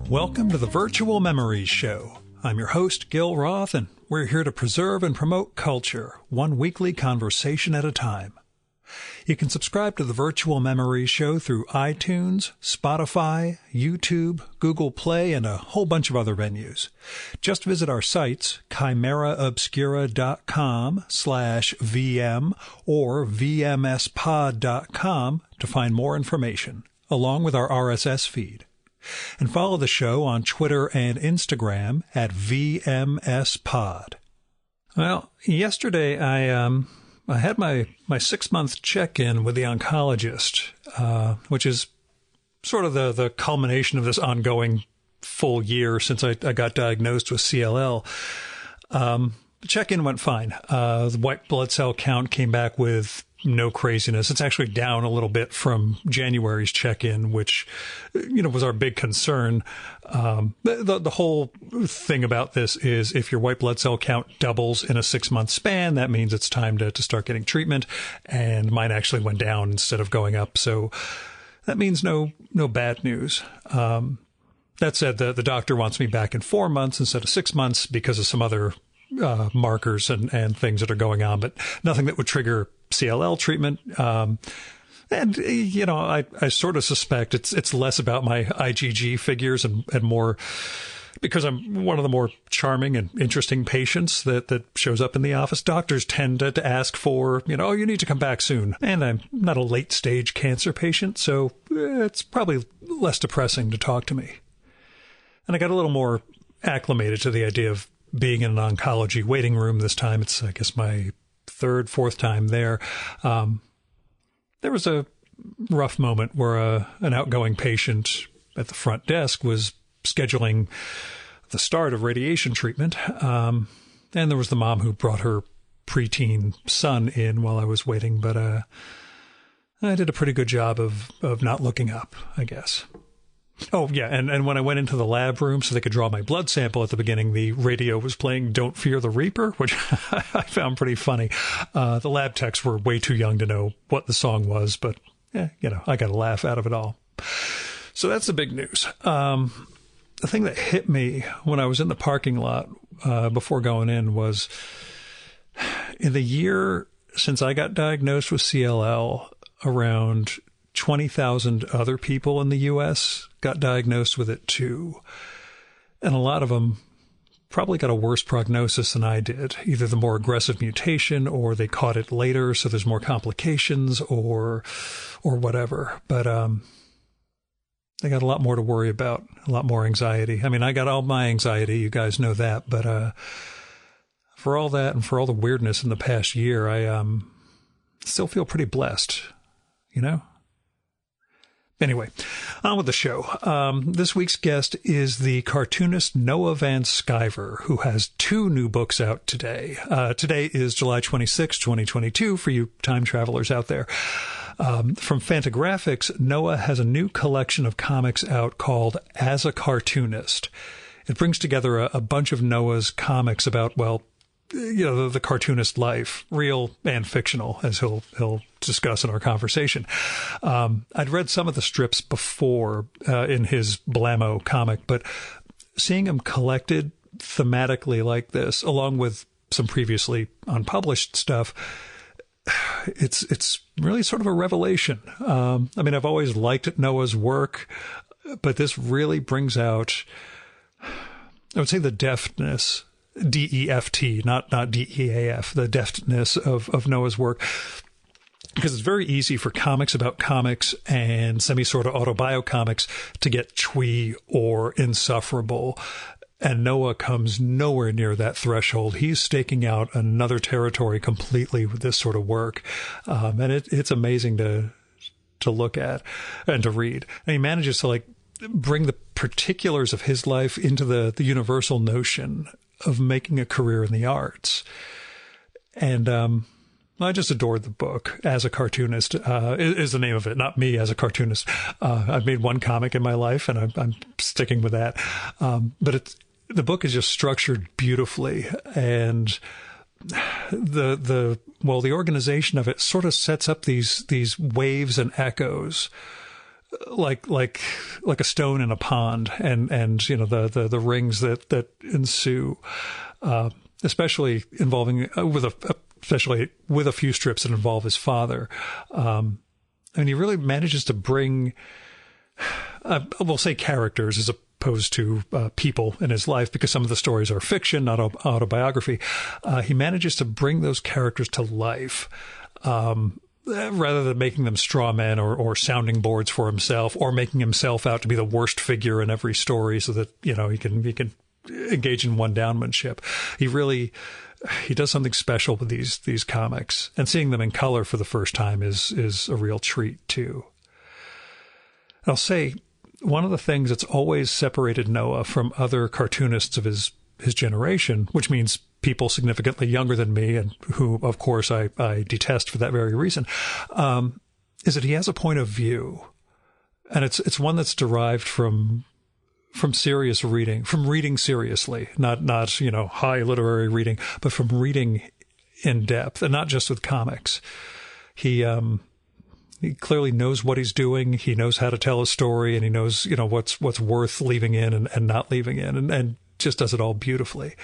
Welcome to the Virtual Memories Show. I'm your host, Gil Roth, and we're here to preserve and promote culture, one weekly conversation at a time. You can subscribe to the Virtual Memories Show through iTunes, Spotify, YouTube, Google Play, and a whole bunch of other venues. Just visit our sites, chimeraobscura.com/VM or vmspod.com to find more information, along with our RSS feed. And follow the show on Twitter and Instagram at VMSPod. Well, yesterday I had my 6-month check-in with the oncologist, which is sort of the culmination of this ongoing full year since I got diagnosed with CLL. The check-in went fine. The white blood cell count came back with no craziness. It's actually down a little bit from January's check-in, which, was our big concern. The whole thing about this is if your white blood cell count doubles in a 6-month span, that means it's time to start getting treatment. And mine actually went down instead of going up. So that means no bad news. That said, the doctor wants me back in 4 months instead of 6 months because of some other markers and things that are going on, but nothing that would trigger CLL treatment. I sort of suspect it's less about my IgG figures and more because I'm one of the more charming and interesting patients that shows up in the office. Doctors tend to ask for, you need to come back soon. And I'm not a late stage cancer patient, so it's probably less depressing to talk to me. And I got a little more acclimated to the idea of being in an oncology waiting room this time. It's, I guess, my third, fourth time there. There was a rough moment where an outgoing patient at the front desk was scheduling the start of radiation treatment. And there was the mom who brought her preteen son in while I was waiting. But I did a pretty good job of not looking up, I guess. Oh, yeah, and when I went into the lab room so they could draw my blood sample at the beginning, the radio was playing Don't Fear the Reaper, which I found pretty funny. The lab techs were way too young to know what the song was, but, I got a laugh out of it all. So that's the big news. The thing that hit me when I was in the parking lot before going in was in the year since I got diagnosed with CLL, around 20,000 other people in the U.S. got diagnosed with it too. And a lot of them probably got a worse prognosis than I did. Either the more aggressive mutation or they caught it later, so there's more complications or whatever. But they got a lot more to worry about, a lot more anxiety. I mean, I got all my anxiety. You guys know that. But for all that and for all the weirdness in the past year, I still feel pretty blessed, Anyway, on with the show. This week's guest is the cartoonist Noah Van Skiver, who has 2 new books out today. Today is July 26, 2022, for you time travelers out there. From Fantagraphics, Noah has a new collection of comics out called As a Cartoonist. It brings together a bunch of Noah's comics about, the cartoonist life, real and fictional, as he'll discuss in our conversation. I'd read some of the strips before in his Blammo comic, but seeing him collected thematically like this, along with some previously unpublished stuff, it's really sort of a revelation. I've always liked Noah's work, but this really brings out, I would say, the deftness, D-E-F-T, not D-E-A-F, the deftness of Noah's work. Because it's very easy for comics about comics and sort of Autobio comics to get twee or insufferable. And Noah comes nowhere near that threshold. He's staking out another territory completely with this sort of work. And it's amazing to look at and to read. And he manages to bring the particulars of his life into the universal notion of making a career in the arts. And I just adored the book. As a Cartoonist is the name of it, not me as a cartoonist. I've made one comic in my life, and I'm sticking with that. But the book is just structured beautifully, and the organization of it sort of sets up these waves and echoes like a stone in a pond, and you know the rings that ensue, especially involving especially with a few strips that involve his father. And he really manages to bring, we'll say characters as opposed to people in his life, because some of the stories are fiction, not autobiography. He manages to bring those characters to life, rather than making them straw men or sounding boards for himself, or making himself out to be the worst figure in every story so that, you know, he can engage in one-downmanship. He does something special with these comics, and seeing them in color for the first time is a real treat too. And I'll say one of the things that's always separated Noah from other cartoonists of his generation, which means people significantly younger than me, and who, of course, I detest for that very reason, is that he has a point of view, and it's one that's derived from serious reading, from reading seriously, not you know, high literary reading, but from reading in depth, and not just with comics. He clearly knows what he's doing. He knows how to tell a story, and he knows, you know, what's worth leaving in and not leaving in, and just does it all beautifully.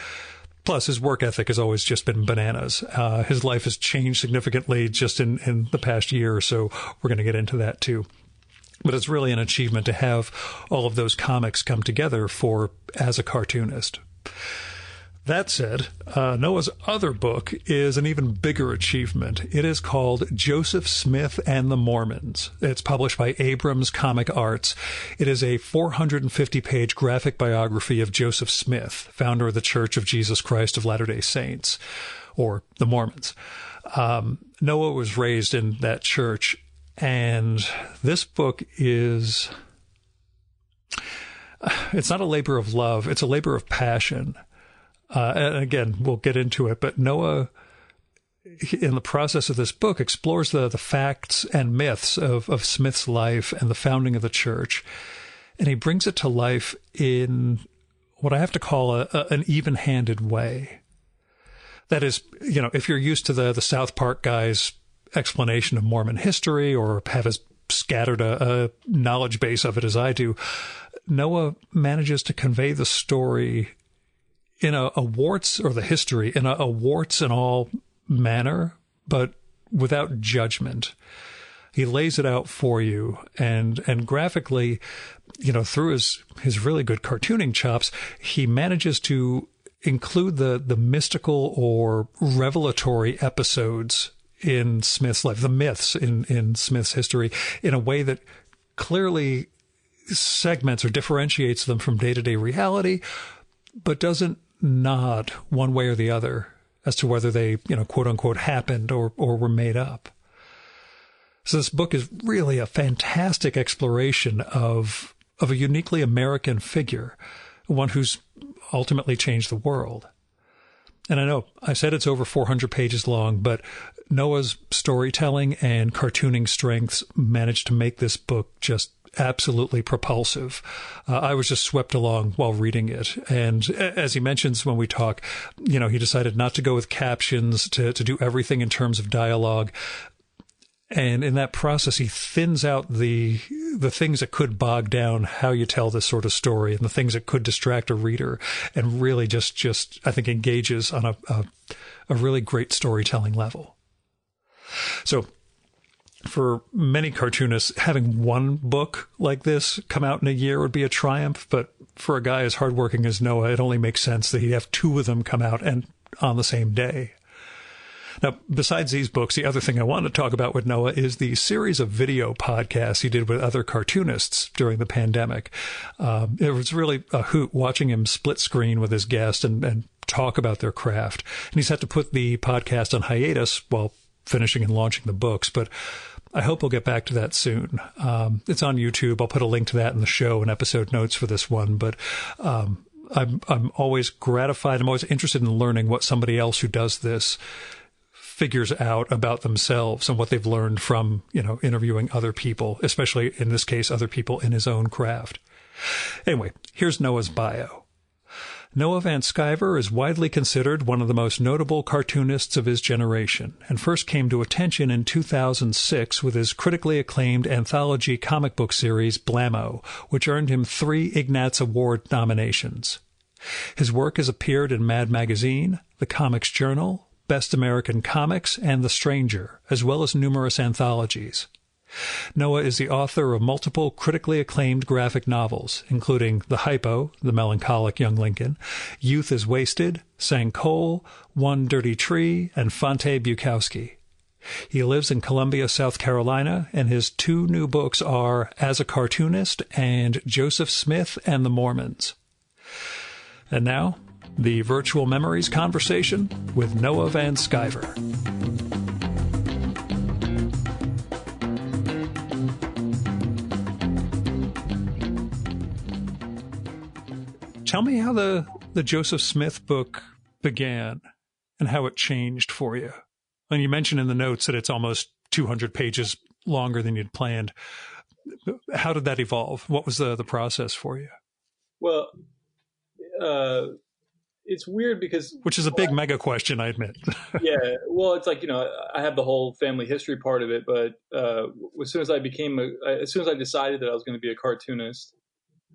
Plus, his work ethic has always just been bananas. His life has changed significantly just in the past year or so. We're going to get into that too. But it's really an achievement to have all of those comics come together as a cartoonist. That said, Noah's other book is an even bigger achievement. It is called Joseph Smith and the Mormons. It's published by Abrams Comic Arts. It is a 450-page graphic biography of Joseph Smith, founder of the Church of Jesus Christ of Latter-day Saints, or the Mormons. Noah was raised in that church, and this book it's not a labor of love, it's a labor of passion. And again, we'll get into it, but Noah, in the process of this book, explores the facts and myths of Smith's life and the founding of the church. And he brings it to life in what I have to call an even-handed way. That is, you know, if you're used to the South Park guys' explanation of Mormon history, or have as scattered a knowledge base of it as I do, Noah manages to convey the story in a warts, or the history, in a warts and all manner, but without judgment. He lays it out for you, and graphically, you know, through his really good cartooning chops, he manages to include the mystical or revelatory episodes in Smith's life, the myths in Smith's history, in a way that clearly segments or differentiates them from day-to-day reality, but doesn't nod one way or the other as to whether they, you know, quote unquote, happened or were made up. So this book is really a fantastic exploration of a uniquely American figure, one who's ultimately changed the world. And I know I said it's over 400 pages long, but Noah's storytelling and cartooning strengths managed to make this book just absolutely propulsive. I was just swept along while reading it. And as he mentions when we talk, you know, he decided not to go with captions, to do everything in terms of dialogue. And in that process, he thins out the things that could bog down how you tell this sort of story, and the things that could distract a reader, and really just I think, engages on a really great storytelling level. So for many cartoonists, having one book like this come out in a year would be a triumph. But for a guy as hardworking as Noah, it only makes sense that he'd have two of them come out and on the same day. Now, besides these books, the other thing I want to talk about with Noah is the series of video podcasts he did with other cartoonists during the pandemic. It was really a hoot watching him split screen with his guest and talk about their craft. And he's had to put the podcast on hiatus while finishing and launching the books, but I hope we'll get back to that soon. It's on YouTube. I'll put a link to that in the show and episode notes for this one, but I'm always gratified. I'm always interested in learning what somebody else who does this figures out about themselves and what they've learned from, you know, interviewing other people, especially in this case, other people in his own craft. Anyway, here's Noah's bio. Noah Van Sciver is widely considered one of the most notable cartoonists of his generation, and first came to attention in 2006 with his critically acclaimed anthology comic book series Blammo, which earned him 3 Ignatz Award nominations. His work has appeared in Mad Magazine, The Comics Journal, Best American Comics, and The Stranger, as well as numerous anthologies. Noah is the author of multiple critically acclaimed graphic novels, including The Hypo, The Melancholic Young Lincoln, Youth is Wasted, Sang Cole, One Dirty Tree, and Fante Bukowski. He lives in Columbia, South Carolina, and his 2 new books are As a Cartoonist and Joseph Smith and the Mormons. And now, the Virtual Memories conversation with Noah Van Sciver. Tell me how the Joseph Smith book began and how it changed for you. And you mentioned in the notes that it's almost 200 pages longer than you'd planned. How did that evolve? What was the process for you? Well, it's weird because... Which is a big mega question, I admit. Yeah. Well, it's like, I have the whole family history part of it, but as soon as I decided that I was going to be a cartoonist,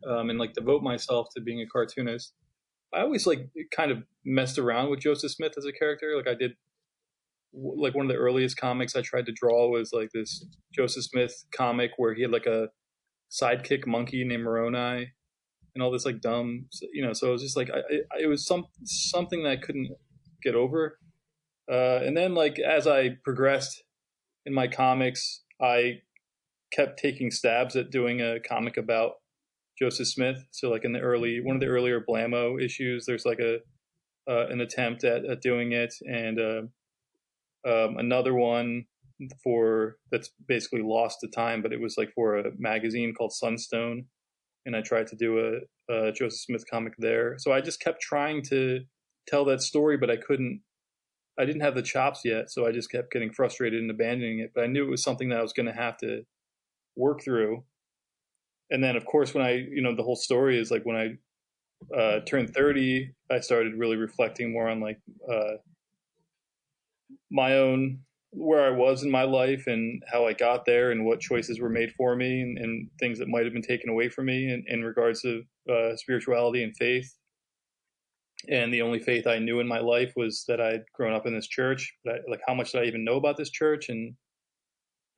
and like devote myself to being a cartoonist, I always like kind of messed around with Joseph Smith as a character. Like I did, like one of the earliest comics I tried to draw was like this Joseph Smith comic where he had like a sidekick monkey named Moroni and all this like dumb, so it was just like, it was something that I couldn't get over. And then like, as I progressed in my comics, I kept taking stabs at doing a comic about Joseph Smith. So like in one of the earlier Blammo issues, there's like an attempt at doing it, and another one that's basically lost to time, but it was like for a magazine called Sunstone, and I tried to do a Joseph Smith comic there. So I just kept trying to tell that story, but I didn't have the chops yet, so I just kept getting frustrated and abandoning it. But I knew it was something that I was going to have to work through. And then, of course, when the whole story is like when I turned 30, I started really reflecting more on like my own, where I was in my life and how I got there and what choices were made for me and things that might have been taken away from me in regards to spirituality and faith. And the only faith I knew in my life was that I'd grown up in this church. But like, how much did I even know about this church? And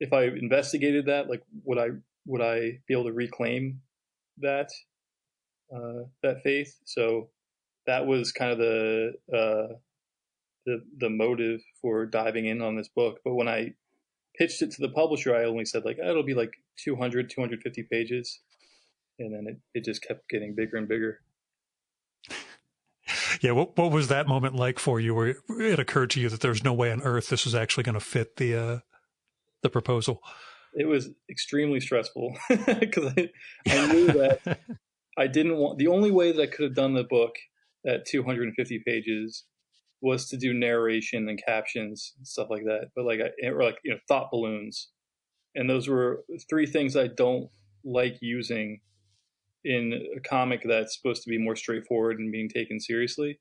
if I investigated that, like, would I be able to reclaim that faith? So that was kind of the motive for diving in on this book. But when I pitched it to the publisher, I only said like, it'll be like 250 pages. And then it just kept getting bigger and bigger. Yeah. What was that moment like for you where it occurred to you that there's no way on earth this was actually going to fit the proposal? It was extremely stressful because I knew that I didn't want, the only way that I could have done the book at 250 pages was to do narration and captions and stuff like that. But thought balloons. And those were 3 things I don't like using in a comic that's supposed to be more straightforward and being taken seriously.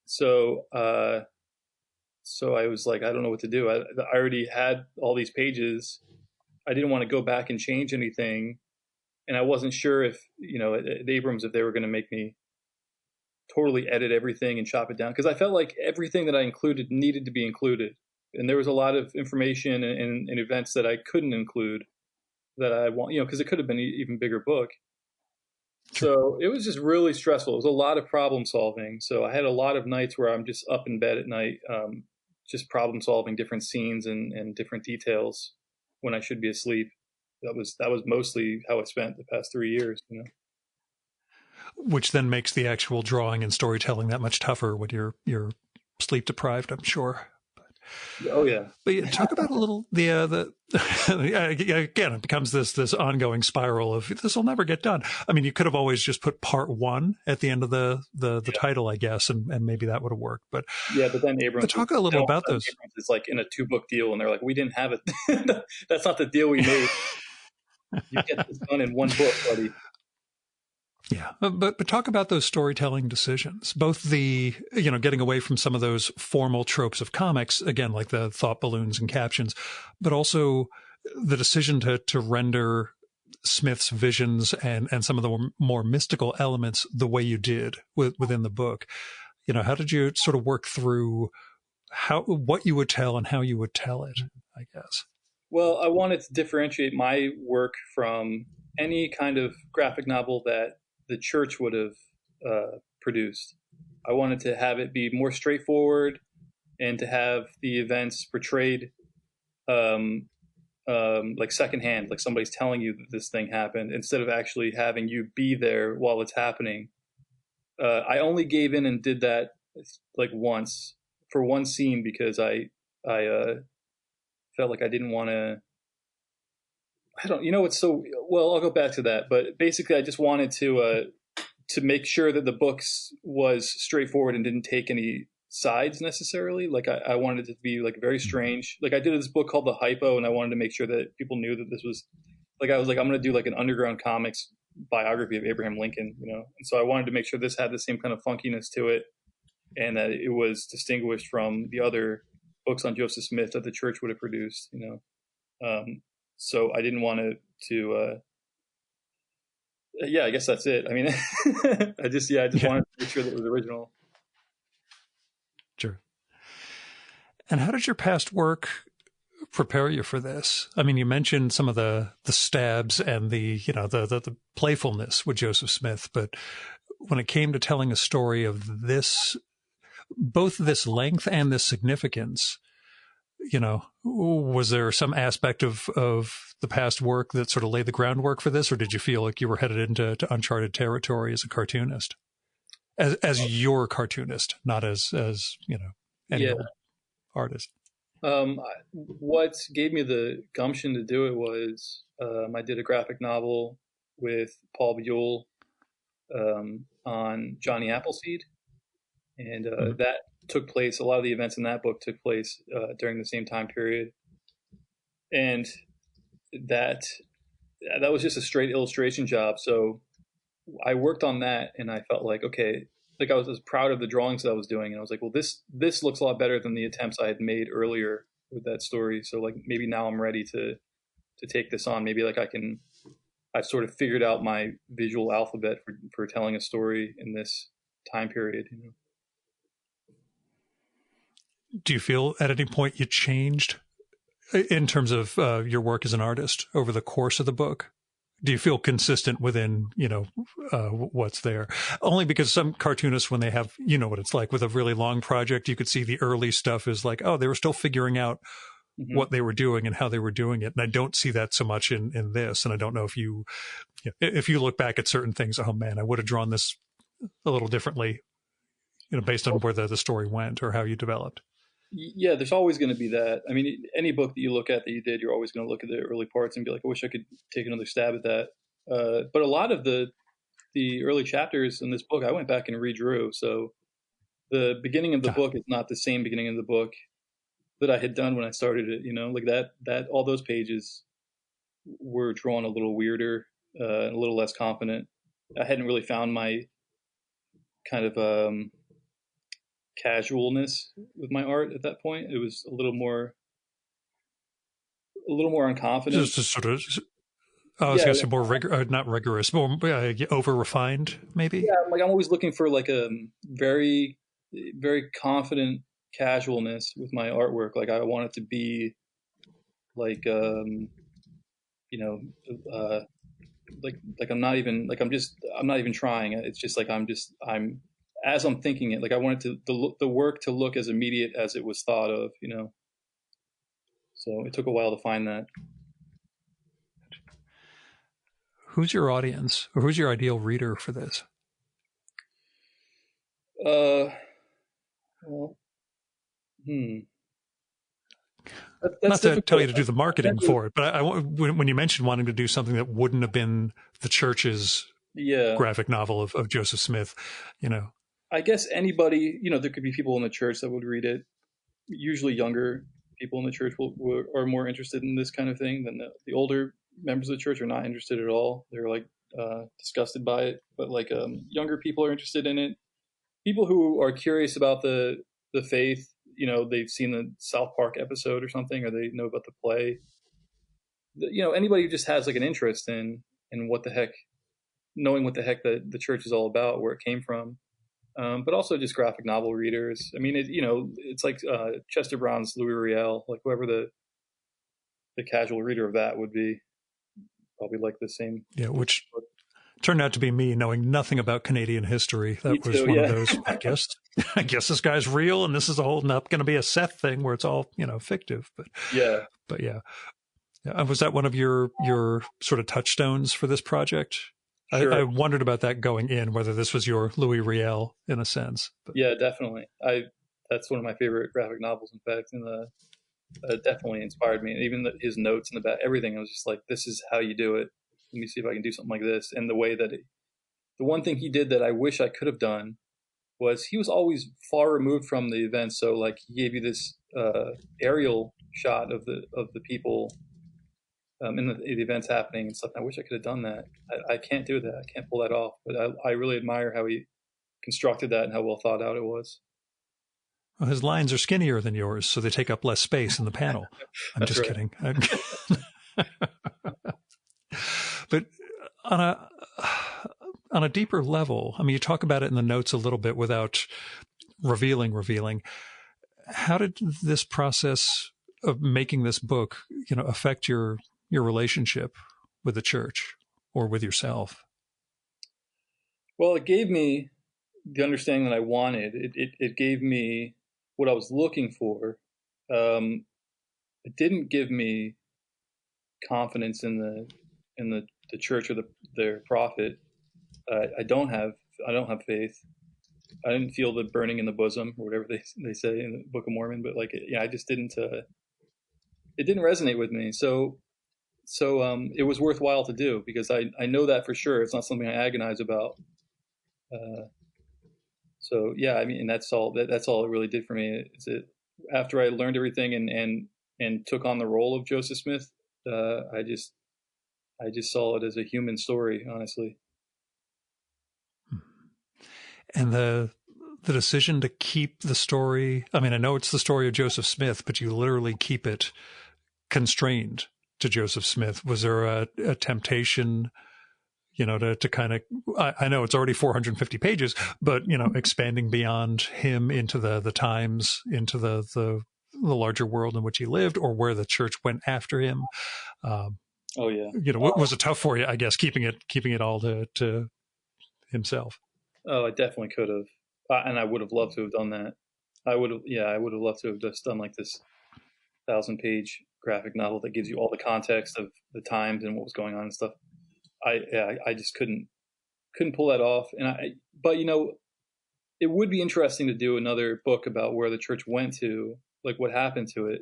So I was like, I don't know what to do. I already had all these pages. I didn't want to go back and change anything. And I wasn't sure if, at Abrams, if they were going to make me totally edit everything and chop it down. Because I felt like everything that I included needed to be included. And there was a lot of information and events that I couldn't include that I want, because it could have been an even bigger book. So it was just really stressful. It was a lot of problem solving. So I had a lot of nights where I'm just up in bed at night, just problem solving different scenes and different details when I should be asleep. That was mostly how I spent the past 3 years, Which then makes the actual drawing and storytelling that much tougher when you're sleep deprived, I'm sure. Oh yeah. But yeah, talk about a little again, it becomes this ongoing spiral of this will never get done. I mean, you could have always just put part 1 at the end of the title, I guess, and maybe that would have worked. But then Abrams. But talk a little about those. Abrams is like in a 2-book deal, and they're like, we didn't have it. That's not the deal we made. You get this done in 1 book, buddy. Yeah, but talk about those storytelling decisions, both the, getting away from some of those formal tropes of comics, again, like the thought balloons and captions, but also the decision to render Smith's visions and some of the more mystical elements the way you did within the book. How did you sort of work through what you would tell and how you would tell it, I guess? Well, I wanted to differentiate my work from any kind of graphic novel that the church would have produced. I wanted to have it be more straightforward and to have the events portrayed um, like secondhand, like somebody's telling you that this thing happened instead of actually having you be there while it's happening. I only gave in and did that like once for one scene because I felt like I didn't want to. I don't. It's so well. I'll go back to that, but basically, I just wanted to make sure that the books was straightforward and didn't take any sides necessarily. Like I wanted it to be like very strange. Like I did this book called The Hypo, and I wanted to make sure that people knew that this was like I was like I'm going to do like an underground comics biography of Abraham Lincoln, And so I wanted to make sure this had the same kind of funkiness to it, and that it was distinguished from the other books on Joseph Smith that the church would have produced. So I didn't want to yeah, I guess that's it. I mean, I just wanted to make sure that it was original. Sure. And how did your past work prepare you for this? I mean, you mentioned some of the stabs and the playfulness with Joseph Smith, but when it came to telling a story of this, both this length and this significance, was there some aspect of the past work that sort of laid the groundwork for this, or did you feel like you were headed into uncharted territory as a cartoonist, as your cartoonist, not as any old artist? What gave me the gumption to do it was I did a graphic novel with Paul Buell on Johnny Appleseed, and that took place. A lot of the events in that book took place during the same time period, and that was just a straight illustration job. So I worked on that, and I felt like okay, like I was proud of the drawings that I was doing, and I was like, well, this looks a lot better than the attempts I had made earlier with that story. So like maybe now I'm ready to take this on. Maybe like I've sort of figured out my visual alphabet for telling a story in this time period. Do you feel at any point you changed in terms of your work as an artist over the course of the book? Do you feel consistent within, what's there? Only because some cartoonists, when they have, what it's like with a really long project, you could see the early stuff is like, oh, they were still figuring out what they were doing and how they were doing it. And I don't see that so much in this. And I don't know if if you look back at certain things, oh man, I would have drawn this a little differently, based on where the story went or how you developed. Yeah, there's always going to be that. I mean, any book that you look at that you did, you're always going to look at the early parts and be like, I wish I could take another stab at that. But a lot of the early chapters in this book, I went back and redrew. So the beginning of the book is not the same beginning of the book that I had done when I started it. Like that all those pages were drawn a little weirder, a little less confident. I hadn't really found my kind of casualness with my art at that point. It was a little more unconfident. Just sort of, I was going to say more not rigorous, more over refined, maybe. Yeah, like I'm always looking for like a very, very confident casualness with my artwork. Like I want it to be like, like I'm not even trying. It's just like I'm as I'm thinking it. Like I wanted the work to look as immediate as it was thought of. So it took a while to find that. Who's your audience, or who's your ideal reader for this? Well, Not to tell you to do the marketing for it, but when you mentioned wanting to do something that wouldn't have been the church's graphic novel of Joseph Smith, I guess anybody, there could be people in the church that would read it. Usually younger people in the church are more interested in this kind of thing than the older members of the church are not interested at all. They're like, disgusted by it, but like younger people are interested in it. People who are curious about the faith, you know, they've seen the South Park episode or something, or they know about the play. You know, anybody who just has like an interest in what the heck, knowing what the heck the church is all about, where it came from. But also just graphic novel readers. I mean, you know, it's like Chester Brown's Louis Riel, like whoever the casual reader of that would be, probably like the same. Yeah, which turned out to be me, knowing nothing about Canadian history. That Me was too, one yeah. of those, I guess this guy's real, and this is a whole not going to be a Seth thing where it's all, you know, fictive. But Yeah. Was that one of your sort of touchstones for this project? Sure. I wondered about that going in, whether this was your Louis Riel in a sense. But. Yeah, definitely. That's one of my favorite graphic novels, in fact, and definitely inspired me. And even his notes in the back, everything, I was just like, this is how you do it. Let me see if I can do something like this. And the way that the one thing he did that I wish I could have done was he was always far removed from the event. So like he gave you this aerial shot of the people in the events happening and stuff. I wish I could have done that. I can't do that. I can't pull that off. But I really admire how he constructed that and how well thought out it was. Well, his lines are skinnier than yours, so they take up less space in the panel. I'm just kidding. But on a deeper level, I mean, you talk about it in the notes a little bit without revealing. How did this process of making this book, you know, affect your relationship with the church or with yourself? Well, it gave me the understanding that I wanted. It gave me what I was looking for. It didn't give me confidence in the church or their prophet. I don't have faith. I didn't feel the burning in the bosom or whatever they say in the Book of Mormon, but like, I just didn't. It didn't resonate with me. So it was worthwhile to do because I know that for sure. It's not something I agonize about. So yeah, I mean, and that's all it really did for me. Is it after I learned everything and took on the role of Joseph Smith, I just saw it as a human story, honestly. And the decision to keep the story, I mean, I know it's the story of Joseph Smith, but you literally keep it constrained to Joseph Smith. Was there a temptation, you know, to kind of, I know it's already 450 pages, but, you know, expanding beyond him into the times, into the larger world in which he lived or where the church went after him? Oh yeah. You know, what was it tough for you, I guess, keeping it all to himself? Oh, I definitely could have. And I would have loved to have done that. I would have loved to have just done like this 1,000-page graphic novel that gives you all the context of the times and what was going on and stuff. I just couldn't pull that off. But you know, it would be interesting to do another book about where the church went to, like what happened to it,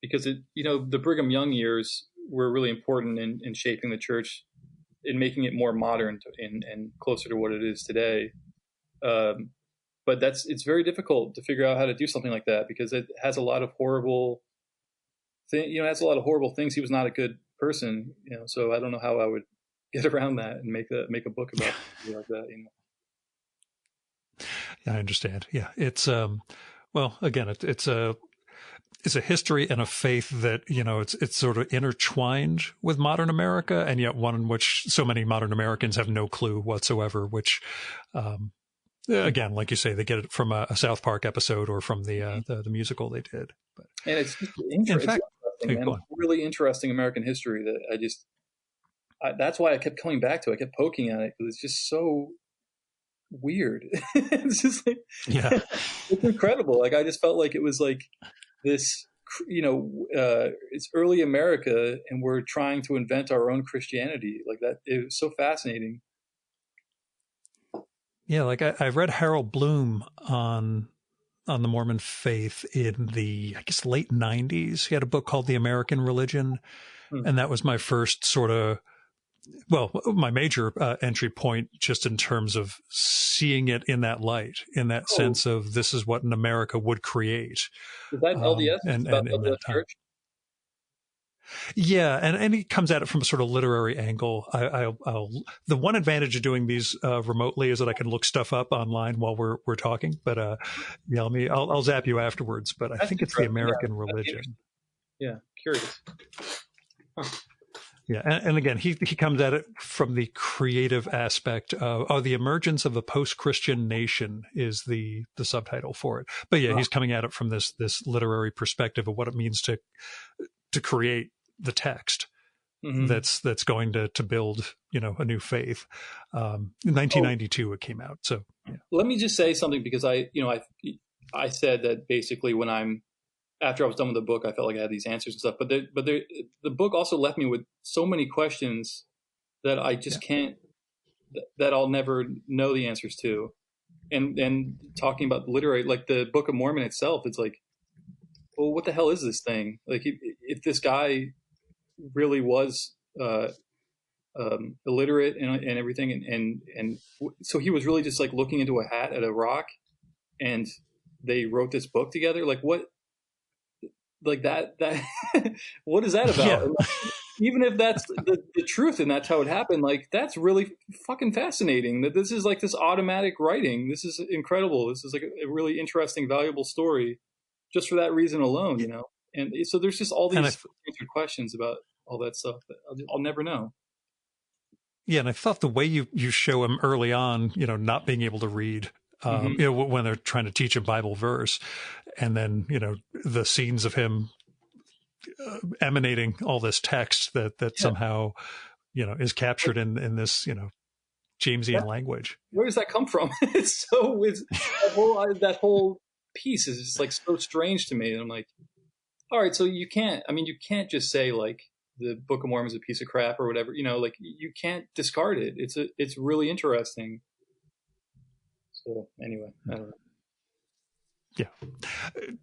because the Brigham Young years were really important in shaping the church, in making it more modern and closer to what it is today. But it's very difficult to figure out how to do something like that because it has a lot of horrible things. He was not a good person, you know. So I don't know how I would get around that and make a book about something like that, you know. Yeah, I understand. Yeah, it's well, again, it's a history and a faith that, you know, it's sort of intertwined with modern America, and yet one in which so many modern Americans have no clue whatsoever. Which, again, like you say, they get it from a South Park episode or from the musical they did. But, and it's in fact, really interesting American history that that's why I kept coming back to it. I kept poking at it because it's just so weird. It's just like, yeah, it's incredible. Like I just felt like it was like this, you know, it's early America and we're trying to invent our own Christianity like that. It was so fascinating. Yeah, like I read Harold Bloom on the Mormon faith in the, I guess, late 90s. He had a book called The American Religion. And that was my first sort of, well, my major entry point just in terms of seeing it in that light, in that sense of this is what an America would create. Is that LDS? And about in LDS that time. Church? Yeah, and he comes at it from a sort of literary angle. The one advantage of doing these remotely is that I can look stuff up online while we're talking. But yeah, I'll zap you afterwards. But I That's think it's the interesting. American Yeah, religion. yeah, curious. Huh. Yeah, and again, he comes at it from the creative aspect of the emergence of a post-Christian nation is the subtitle for it. But yeah, he's coming at it from this literary perspective of what it means to create the text that's going to build a new faith. In 1992 it came out. So yeah. Let me just say something, because I said that basically after I was done with the book, I felt like I had these answers and stuff. But the book also left me with so many questions that I just can't, that I'll never know the answers to. And talking about literary, like the Book of Mormon itself, it's like, well, what the hell is this thing? Like, if this guy really was illiterate and everything, and so he was really just like looking into a hat at a rock, and they wrote this book together. Like, what? Like that what is that about? Yeah. Like, even if that's the truth and that's how it happened, like, that's really fucking fascinating that this is like this automatic writing. This is incredible. This is like a really interesting, valuable story just for that reason alone, and so there's just all these answered questions about all that stuff that I'll never know. Yeah, and I thought the way you show him early on, not being able to read, when they're trying to teach a Bible verse, and then, the scenes of him emanating all this text that somehow, is captured in this, Jamesian language. Where does that come from? It's that whole piece is just like so strange to me. And I'm like, all right, so you can't just say like the Book of Mormon is a piece of crap or whatever, like you can't discard it. It's really interesting. So anyway, I don't know. Yeah.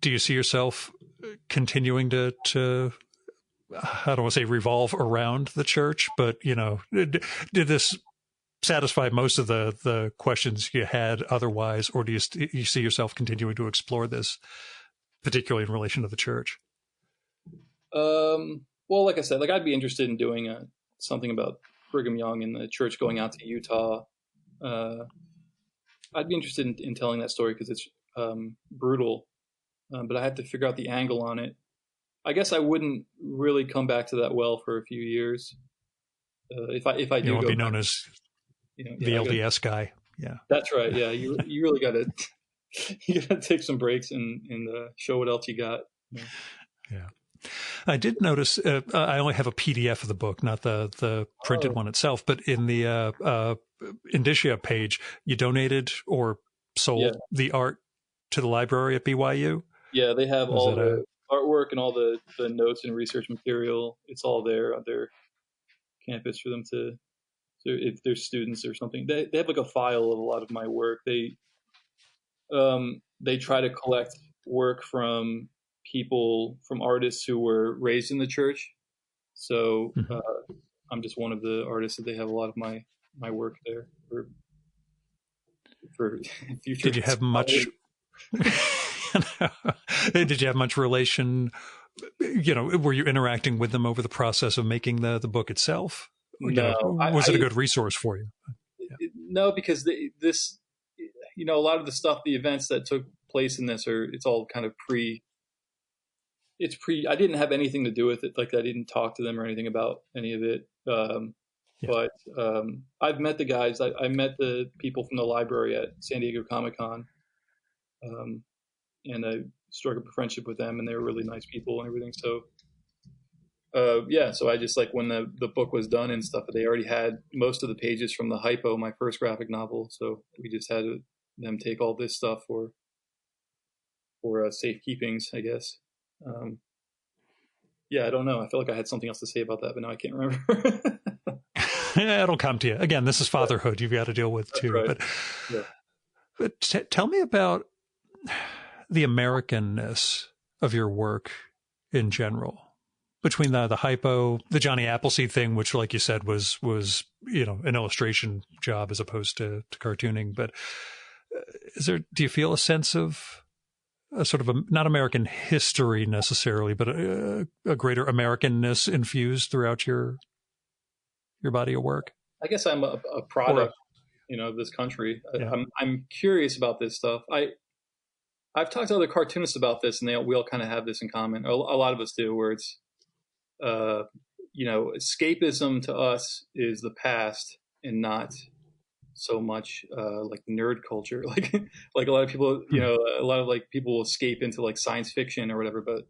Do you see yourself continuing to I don't want to say revolve around the church, but, did this satisfy most of the questions you had otherwise, or do you see yourself continuing to explore this, particularly in relation to the church? Well, like I said, like I'd be interested in doing something about Brigham Young and the church going out to Utah. I'd be interested in telling that story because it's brutal, but I had to figure out the angle on it. I guess I wouldn't really come back to that well for a few years. If I do, you want to be known as the LDS guy. Yeah, that's right. Yeah, you really got to take some breaks and show what else you got. Yeah. I did notice. I only have a PDF of the book, not the printed one itself. But in the indicia page, you donated or sold the art to the library at BYU. Yeah, they have all the artwork and all the notes and research material. It's all there on their campus for them to if there's students or something. They have like a file of a lot of my work. They try to collect work from artists who were raised in the church. So I'm just one of the artists that they have a lot of my work there for future. Did you have much? Did you have much relation? Were you interacting with them over the process of making the book itself? No. Was it a good resource for you? Yeah. No, because this, a lot of the stuff, the events that took place in this it's all kind of I didn't have anything to do with it. Like I didn't talk to them or anything about any of it. But I've met the guys. I met the people from the library at San Diego Comic-Con. And I struck up a friendship with them, and they were really nice people and everything. So, so I just when the book was done and stuff, they already had most of the pages from the Hypo, my first graphic novel. So we just had them take all this stuff for safekeepings, I guess. I don't know. I feel like I had something else to say about that, but now I can't remember. It'll come to you. Again, this is fatherhood you've got to deal with too. Right. But tell me about the Americanness of your work in general, between the Hypo, the Johnny Appleseed thing, which, like you said, was an illustration job as opposed to cartooning. But do you feel a sense of a sort of not American history necessarily, but a greater Americanness infused throughout your body of work? I guess I'm a product, of this country. Yeah. I'm curious about this stuff. I've talked to other cartoonists about this, and we all kind of have this in common. A lot of us do, where it's, escapism to us is the past and not so much like nerd culture. Like a lot of people, a lot of like people will escape into like science fiction or whatever, but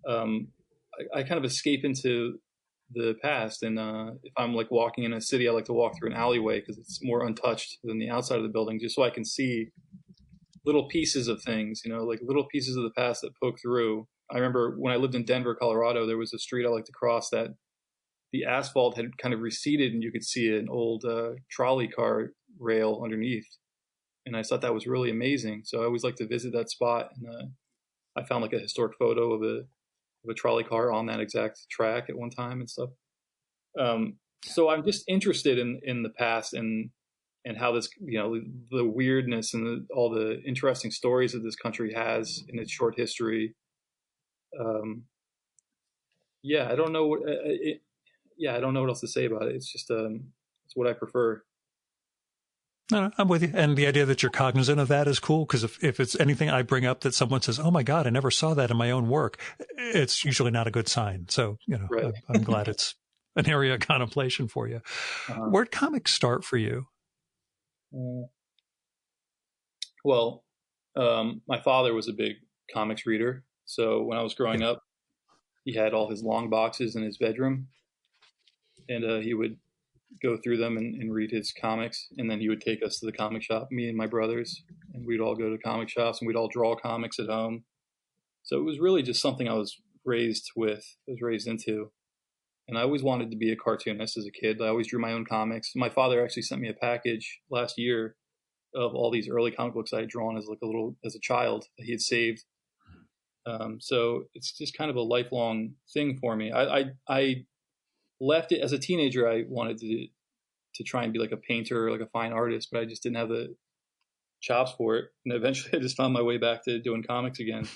I kind of escape into the past. And if I'm like walking in a city, I like to walk through an alleyway because it's more untouched than the outside of the building, just so I can see little pieces of things, like little pieces of the past that poke through. I remember when I lived in Denver, Colorado, there was a street I liked to cross that the asphalt had kind of receded and you could see an old trolley car rail underneath. And I thought that was really amazing. So I always like to visit that spot. And I found like a historic photo of a trolley car on that exact track at one time and stuff. So I'm just interested in the past and how this, the weirdness and all the interesting stories that this country has in its short history. I don't know what, I don't know what else to say about it. It's just, it's what I prefer. No, I'm with you. And the idea that you're cognizant of that is cool, because if it's anything I bring up that someone says, oh my God, I never saw that in my own work, it's usually not a good sign. So, Right. I'm glad it's an area of contemplation for you. Where'd comics start for you? Well, my father was a big comics reader. So when I was growing up, he had all his long boxes in his bedroom, and he would go through them and read his comics. And then he would take us to the comic shop, me and my brothers, and we'd all go to comic shops and we'd all draw comics at home. So it was really just something I was raised into. And I always wanted to be a cartoonist as a kid. I always drew my own comics. My father actually sent me a package last year of all these early comic books I had drawn as a child that he had saved. So it's just kind of a lifelong thing for me. I left it as a teenager. I wanted to try and be like a painter or like a fine artist, but I just didn't have the chops for it. And eventually I just found my way back to doing comics again.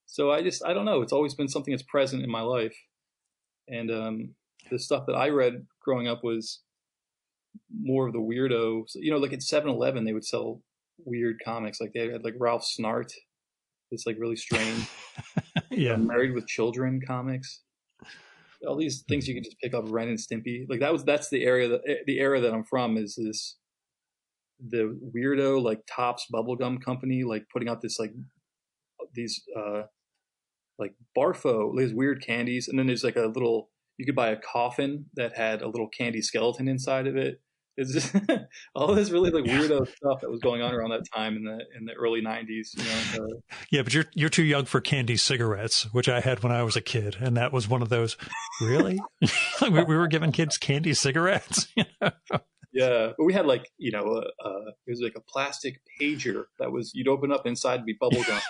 So I don't know. It's always been something that's present in my life. And the stuff that I read growing up was more of the weirdo. Like at 7-Eleven, they would sell weird comics. Like they had like Ralph Snart. It's like really strange. Married with Children comics. All these things you can just pick up. Ren and Stimpy. Like that's the era that I'm from, is this the weirdo like Topps bubblegum company like putting out this like these like Barfo, these weird candies, and then there's like you could buy a coffin that had a little candy skeleton inside of it. It's just all this really like weirdo stuff that was going on around that time in the early 90s. Yeah, but you're too young for candy cigarettes, which I had when I was a kid, and that was one of those. Really, we were giving kids candy cigarettes. Yeah, but we had like it was like a plastic pager that you'd open up, inside would be bubble gum.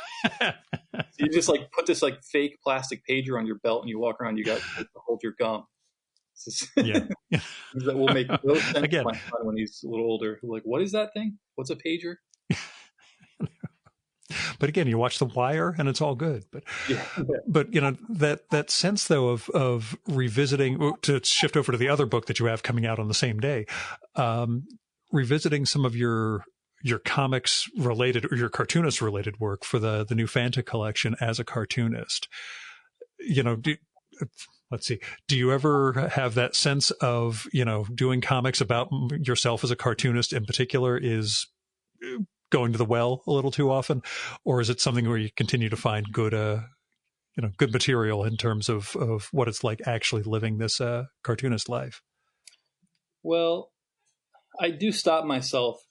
So you just like put this like fake plastic pager on your belt, and you walk around. You got to hold your gum. That will make no sense to my son when he's a little older. Like, what is that thing? What's a pager? But again, you watch The Wire and it's all good. But that sense though of revisiting, to shift over to the other book that you have coming out on the same day, revisiting some of your comics related or your cartoonist related work for the new Fanta collection as a cartoonist. Let's see. Do you ever have that sense of, doing comics about yourself as a cartoonist in particular is going to the well a little too often? Or is it something where you continue to find good material in terms of what it's like actually living this cartoonist life? Well, I do stop myself.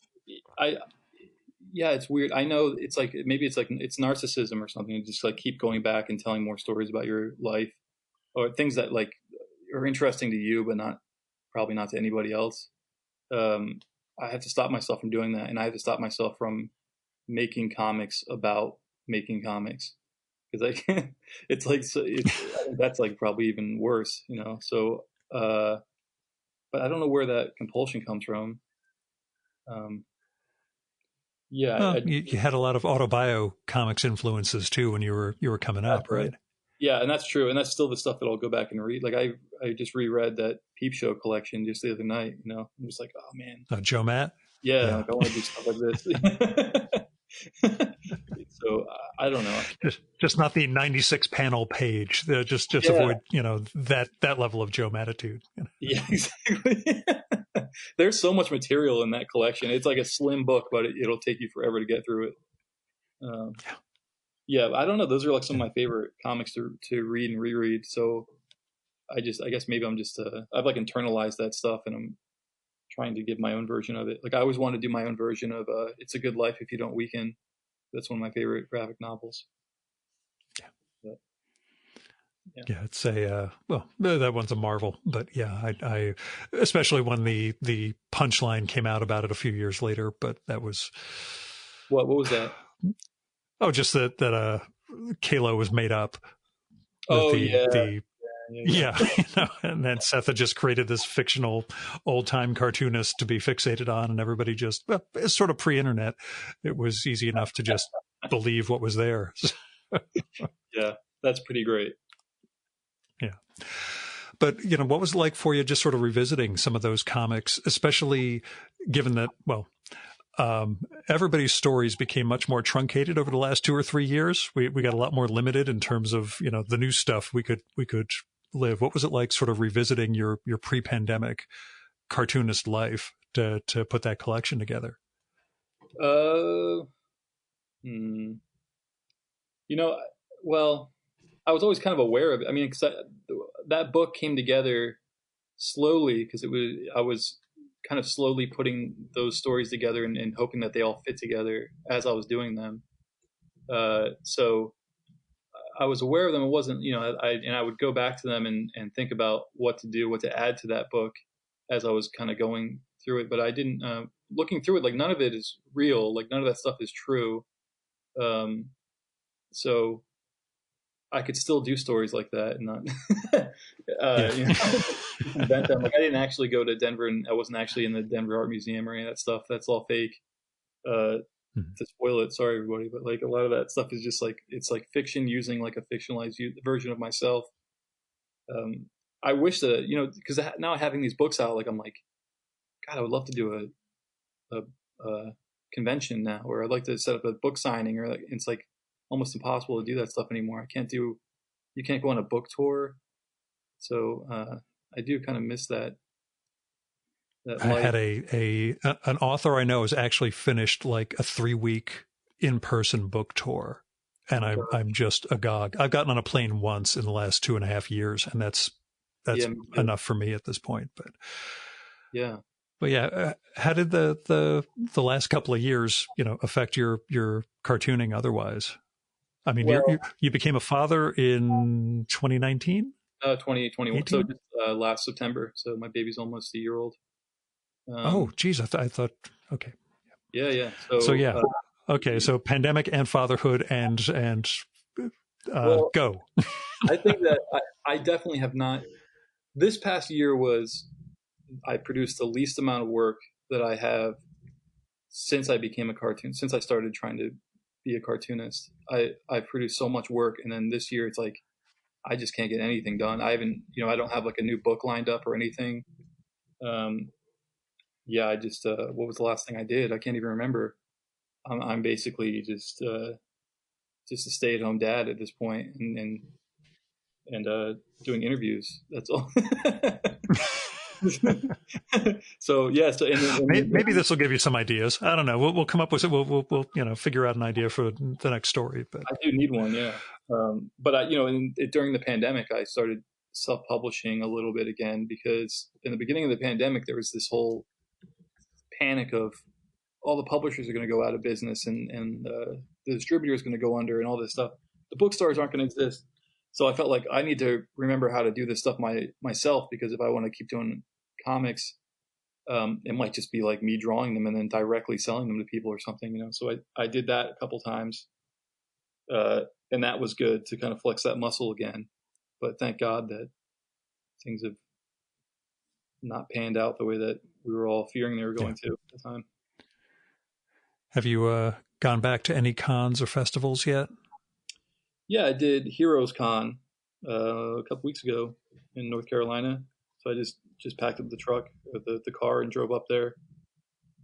It's weird. I know it's like, maybe it's narcissism or something. You just like keep going back and telling more stories about your life, or things that like are interesting to you, but probably not to anybody else. I have to stop myself from doing that. And I have to stop myself from making comics about making comics. Cause it's like, that's like probably even worse, so, but I don't know where that compulsion comes from. Yeah, You had a lot of Autobio comics influences too when you were coming up, right? yeah, and that's true, and that's still the stuff that I'll go back and read. Like I just reread that Peep Show collection just the other night. I'm just like, oh man, Joe Matt. yeah, Yeah. like I want to do stuff like this. So I don't know. Just not the 96 panel page. Just Yeah, avoid that level of Joe Mattitude. yeah, exactly. There's so much material in that collection. It's like a slim book, but it'll take you forever to get through it. Um, yeah, I don't know. Those are like some of my favorite comics to read and reread. So I guess maybe I've like internalized that stuff, and I'm trying to give my own version of it. Like I always want to do my own version of "It's a Good Life If You Don't Weaken." That's one of my favorite graphic novels. Yeah. But, yeah, it's well, that one's a marvel, but yeah, I especially when the punchline came out about it a few years later, but that was what was that? Oh, just that Kalo was made up. That Oh the yeah. and then Seth had just created this fictional old time cartoonist to be fixated on, and everybody just it's sort of pre-internet. It was easy enough to just believe what was there. Yeah, that's pretty great. Yeah. But, what was it like for you just sort of revisiting some of those comics, especially given that, well, everybody's stories became much more truncated over the last 2 or 3 years. We got a lot more limited in terms of, the new stuff we could live. What was it like sort of revisiting your pre-pandemic cartoonist life to put that collection together? Hmm. Well, I was always kind of aware of it. I mean, that book came together slowly because I was kind of slowly putting those stories together and hoping that they all fit together as I was doing them. So I was aware of them. It wasn't, I would go back to them and think about what to do, what to add to that book as I was kind of going through it. But I didn't, looking through it, like none of it is real. Like none of that stuff is true. So I could still do stories like that and not invent them. Like I didn't actually go to Denver, and I wasn't actually in the Denver Art Museum or any of that stuff. That's all fake. To spoil it, sorry everybody, but like a lot of that stuff is just like it's like fiction using like a fictionalized version of myself. I wish that because now having these books out, like I'm like, God, I would love to do a convention now, or I'd like to set up a book signing, or like it's like almost impossible to do that stuff anymore. You can't go on a book tour. So I do kind of miss that. I had an author I know has actually finished like a 3-week in-person book tour, and I'm just agog. I've gotten on a plane once in the last 2.5 years, and that's enough for me at this point. But yeah, how did the last couple of years affect your cartooning otherwise? I mean, you became a father in 2019? 2021. So just last September. So my baby's almost a year old. Oh, geez. I thought, okay. Yeah. So yeah. Okay. So pandemic and fatherhood and go. I think that I definitely have not. This past year I produced the least amount of work that I have since I became a cartoon, since I started trying to be a cartoonist. I've produced so much work. And then this year it's like, I just can't get anything done. I haven't, I don't have like a new book lined up or anything. Yeah, I just, what was the last thing I did? I can't even remember. I'm basically just a stay-at-home dad at this point, and doing interviews. That's all. So yeah, maybe this will give you some ideas. I don't know. We'll come up with it. We'll figure out an idea for the next story. But I do need one, yeah. But during the pandemic, I started self-publishing a little bit again because in the beginning of the pandemic, there was this whole panic of all the publishers are going to go out of business and the distributor is going to go under and all this stuff. The bookstores aren't going to exist. So I felt like I need to remember how to do this stuff myself, because if I want to keep doing comics, it might just be like me drawing them and then directly selling them to people or something, So I did that a couple times, and that was good to kind of flex that muscle again. But thank God that things have not panned out the way that we were all fearing they were going to at the time. Have you gone back to any cons or festivals yet? Yeah, I did Heroes Con a couple weeks ago in North Carolina. So I just packed up the truck, the car, and drove up there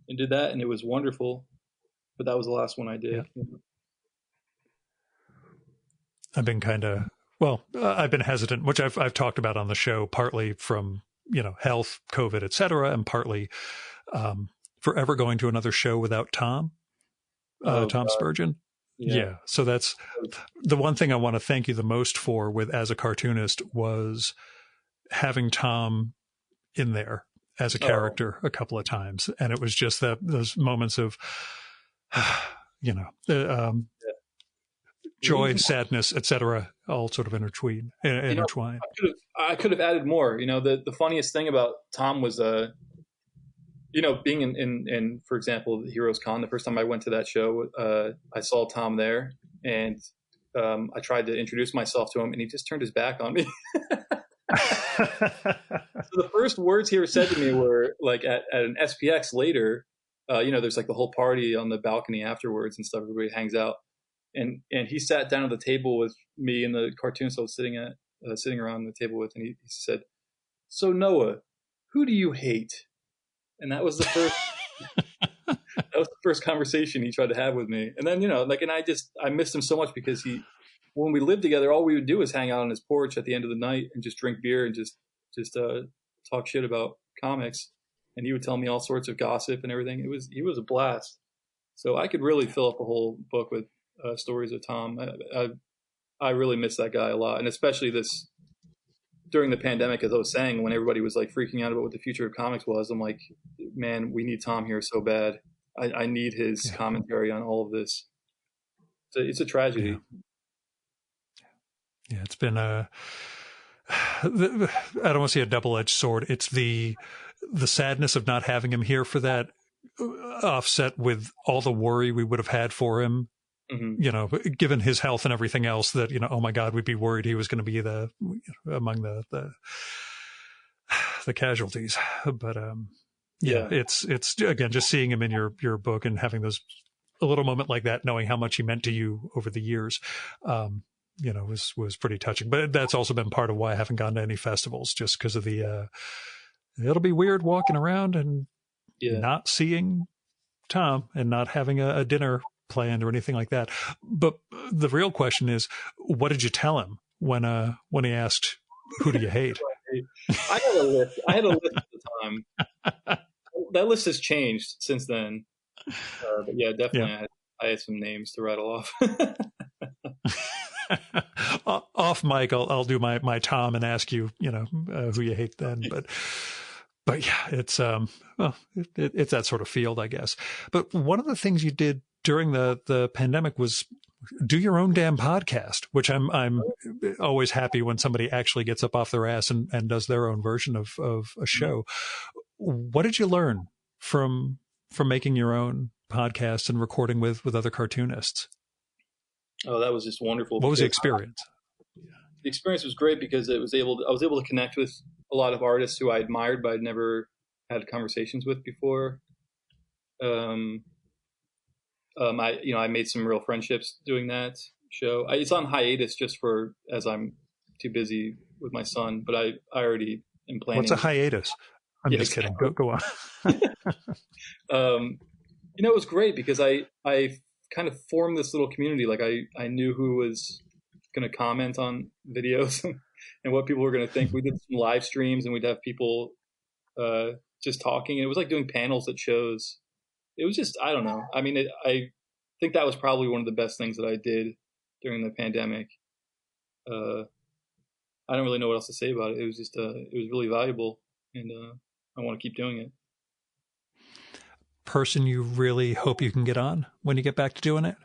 and did that, and it was wonderful. But that was the last one I Yeah. did. I've been I've been hesitant, which I've talked about on the show, partly from, health, COVID, et cetera, and partly forever going to another show without Tom, Oh Tom God, Spurgeon. yeah. Yeah. So that's the one thing I want to thank you the most for as a cartoonist was having Tom in there as a Oh, character a couple of times. And it was just those moments of, you know, yeah. joy, He's, sadness, etc., all sort of intertwined. you know, I could have added more. The funniest thing about Tom was being in for example, the Heroes Con. The first time I went to that show, I saw Tom there, and I tried to introduce myself to him, and he just turned his back on me. So the first words he ever said to me were like at an SPX later. There's like the whole party on the balcony afterwards and stuff. Everybody hangs out, and he sat down at the table with me and the cartoonist I was sitting around the table with, and he said, "So Noah, who do you hate?" And that was the first conversation he tried to have with me. And then, and I missed him so much because when we lived together, all we would do was hang out on his porch at the end of the night and just drink beer and just talk shit about comics. And he would tell me all sorts of gossip and everything. He was a blast. So I could really fill up a whole book with stories of Tom. I really miss that guy a lot. And especially during the pandemic, as I was saying, when everybody was like freaking out about what the future of comics was, I'm like, man, we need Tom here so bad. I need his commentary on all of this. It's a tragedy. Yeah, it's been I don't want to say a double-edged sword. It's the sadness of not having him here for that, offset with all the worry we would have had for him. Mm-hmm. Given his health and everything else, that oh my God, we'd be worried he was going to be among the casualties. But it's again just seeing him in your book and having a little moment like that, knowing how much he meant to you over the years. Was pretty touching. But that's also been part of why I haven't gone to any festivals, just because of it'll be weird walking around and not seeing Tom and not having a dinner planned or anything like that. But the real question is, what did you tell him when he asked, who do you hate? I had a list. I had a list at the time. That list has changed since then. But yeah, definitely. Yeah. I had some names to rattle off. Off mic, I'll do my Tom and ask you, who you hate then. But yeah, it's it's that sort of field, I guess. But one of the things you did during the pandemic was do your own damn podcast, which I'm always happy when somebody actually gets up off their ass and does their own version of a show. What did you learn from making your own podcast and recording with other cartoonists? Oh, that was just wonderful. What was the experience? The experience was great because I was able to connect with a lot of artists who I admired, but I'd never had conversations with before. I made some real friendships doing that show. It's on hiatus just as I'm too busy with my son, but I already am planning. What's a hiatus? I'm just kidding. Go on. It was great because I kind of formed this little community. Like I knew who was going to comment on videos and what people were going to think. We did some live streams and we'd have people just talking. And it was like doing panels at shows. It was just, I don't know. I mean, I think that was probably one of the best things that I did during the pandemic. I don't really know what else to say about it. It was just, it was really valuable, and I want to keep doing it. Person you really hope you can get on when you get back to doing it?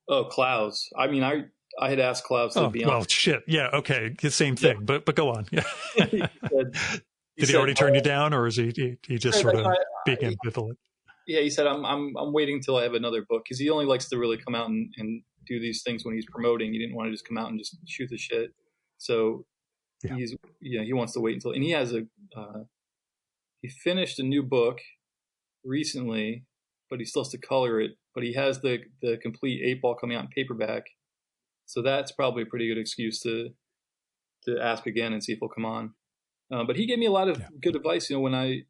Oh, Klaus. I mean, I had asked Klaus to be on. Well, shit. Yeah. Okay. Same thing, but go on. Yeah. Did he already turn you down, or is he just sort of being ambivalent? Yeah, he said, I'm waiting until I have another book, because he only likes to really come out and do these things when he's promoting. He didn't want to just come out and just shoot the shit. So he wants to wait until, and he has he finished a new book recently, but he still has to color it. But he has the complete 8-ball coming out in paperback. So that's probably a pretty good excuse to ask again and see if he'll come on. But he gave me a lot of good advice. When I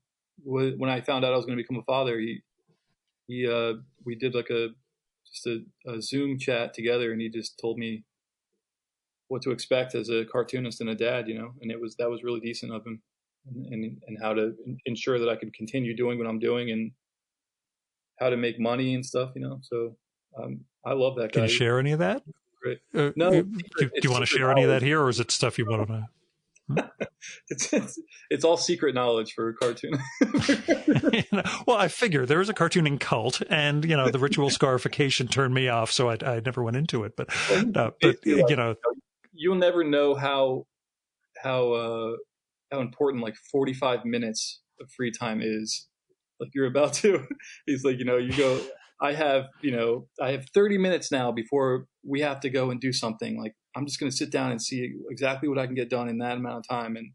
found out I was going to become a father, we did like a Zoom chat together, and he just told me what to expect as a cartoonist and a dad, and that was really decent of him, and how to ensure that I could continue doing what I'm doing and how to make money and stuff, So I love that guy. Can you share any of that? Great. No. Do you want to share any of that here, or is it stuff you want to know? It's all secret knowledge for a cartoon. Well, I figure there is a cartooning cult, and the ritual scarification turned me off, so I never went into it. But you'll never know how important like 45 minutes of free time is. Like you're about to, he's like, you go, I have 30 minutes now before we have to go and do something. Like, I'm just going to sit down and see exactly what I can get done in that amount of time, and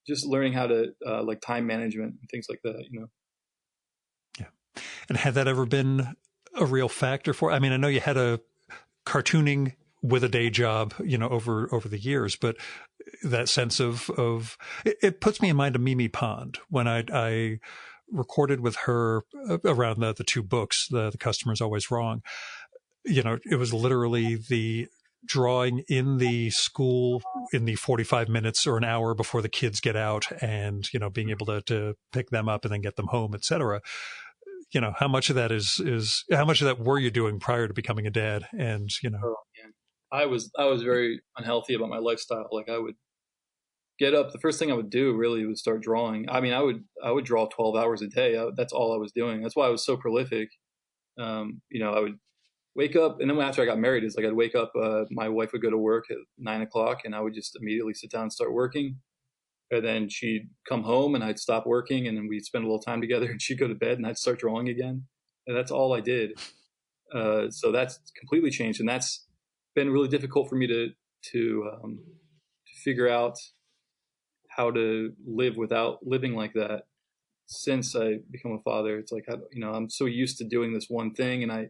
just learning how to like time management and things like that, Yeah. And had that ever been a real factor for, I mean, I know you had a cartooning with a day job, over the years, but that sense of it puts me in mind of Mimi Pond when I recorded with her around the 2 books, the Customer's Always Wrong. It was literally the drawing in the school in the 45 minutes or an hour before the kids get out, and, being able to pick them up and then get them home, et cetera. How much of that is how much of that were you doing prior to becoming a dad? And, I was very unhealthy about my lifestyle. Like, I would get up. The first thing I would do really was start drawing. I mean, I would draw 12 hours a day. That's all I was doing. That's why I was so prolific. I would wake up, and then after I got married, it's like I'd wake up. My wife would go to work at 9 o'clock, and I would just immediately sit down and start working. And then she'd come home, and I'd stop working, and then we'd spend a little time together, and she'd go to bed, and I'd start drawing again. And that's all I did. So that's completely changed, and that's been really difficult for me to figure out how to live without living like that. Since I become a father, it's like, I'm so used to doing this one thing, and I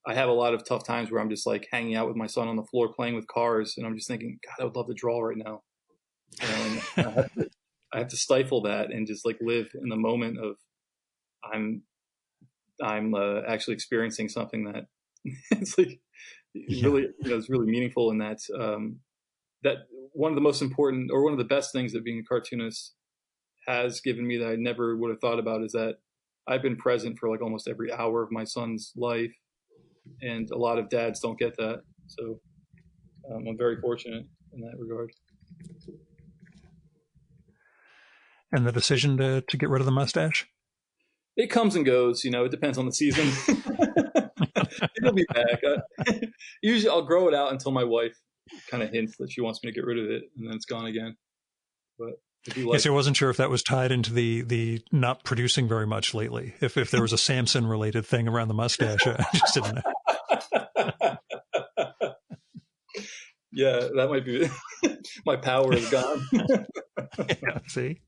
have a lot of tough times where I'm just like hanging out with my son on the floor playing with cars, and I'm just thinking, God, I would love to draw right now. And I have to stifle that and just like live in the moment of I'm actually experiencing something that it's like really, it's really meaningful. And that one of the most important, or one of the best things that being a cartoonist has given me that I never would have thought about, is that I've been present for like almost every hour of my son's life. And a lot of dads don't get that. So I'm very fortunate in that regard. And the decision to get rid of the mustache? It comes and goes, it depends on the season. It'll be back. Usually I'll grow it out until my wife kind of hints that she wants me to get rid of it, and then it's gone again. But yes, I wasn't sure if that was tied into the not producing very much lately. If there was a Samson related thing around the mustache, I just didn't know. Yeah, that might be my power is gone. Yeah, see?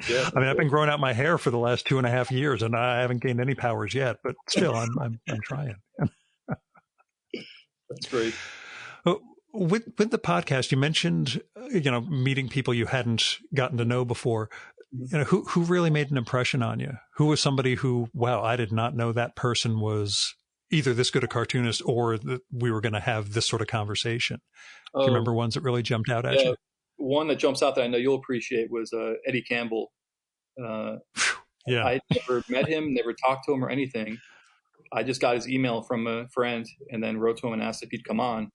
Yeah, I mean, I've been growing out my hair for the last 2.5 years, and I haven't gained any powers yet. But still, I'm trying. That's great. With the podcast, you mentioned meeting people you hadn't gotten to know before. Who really made an impression on you? Who was somebody who, wow, I did not know that person was either this good a cartoonist or that we were going to have this sort of conversation. Do you remember ones that really jumped out at you? One that jumps out that I know you'll appreciate was Eddie Campbell. Yeah. I never met him, never talked to him or anything. I just got his email from a friend and then wrote to him and asked if he'd come on.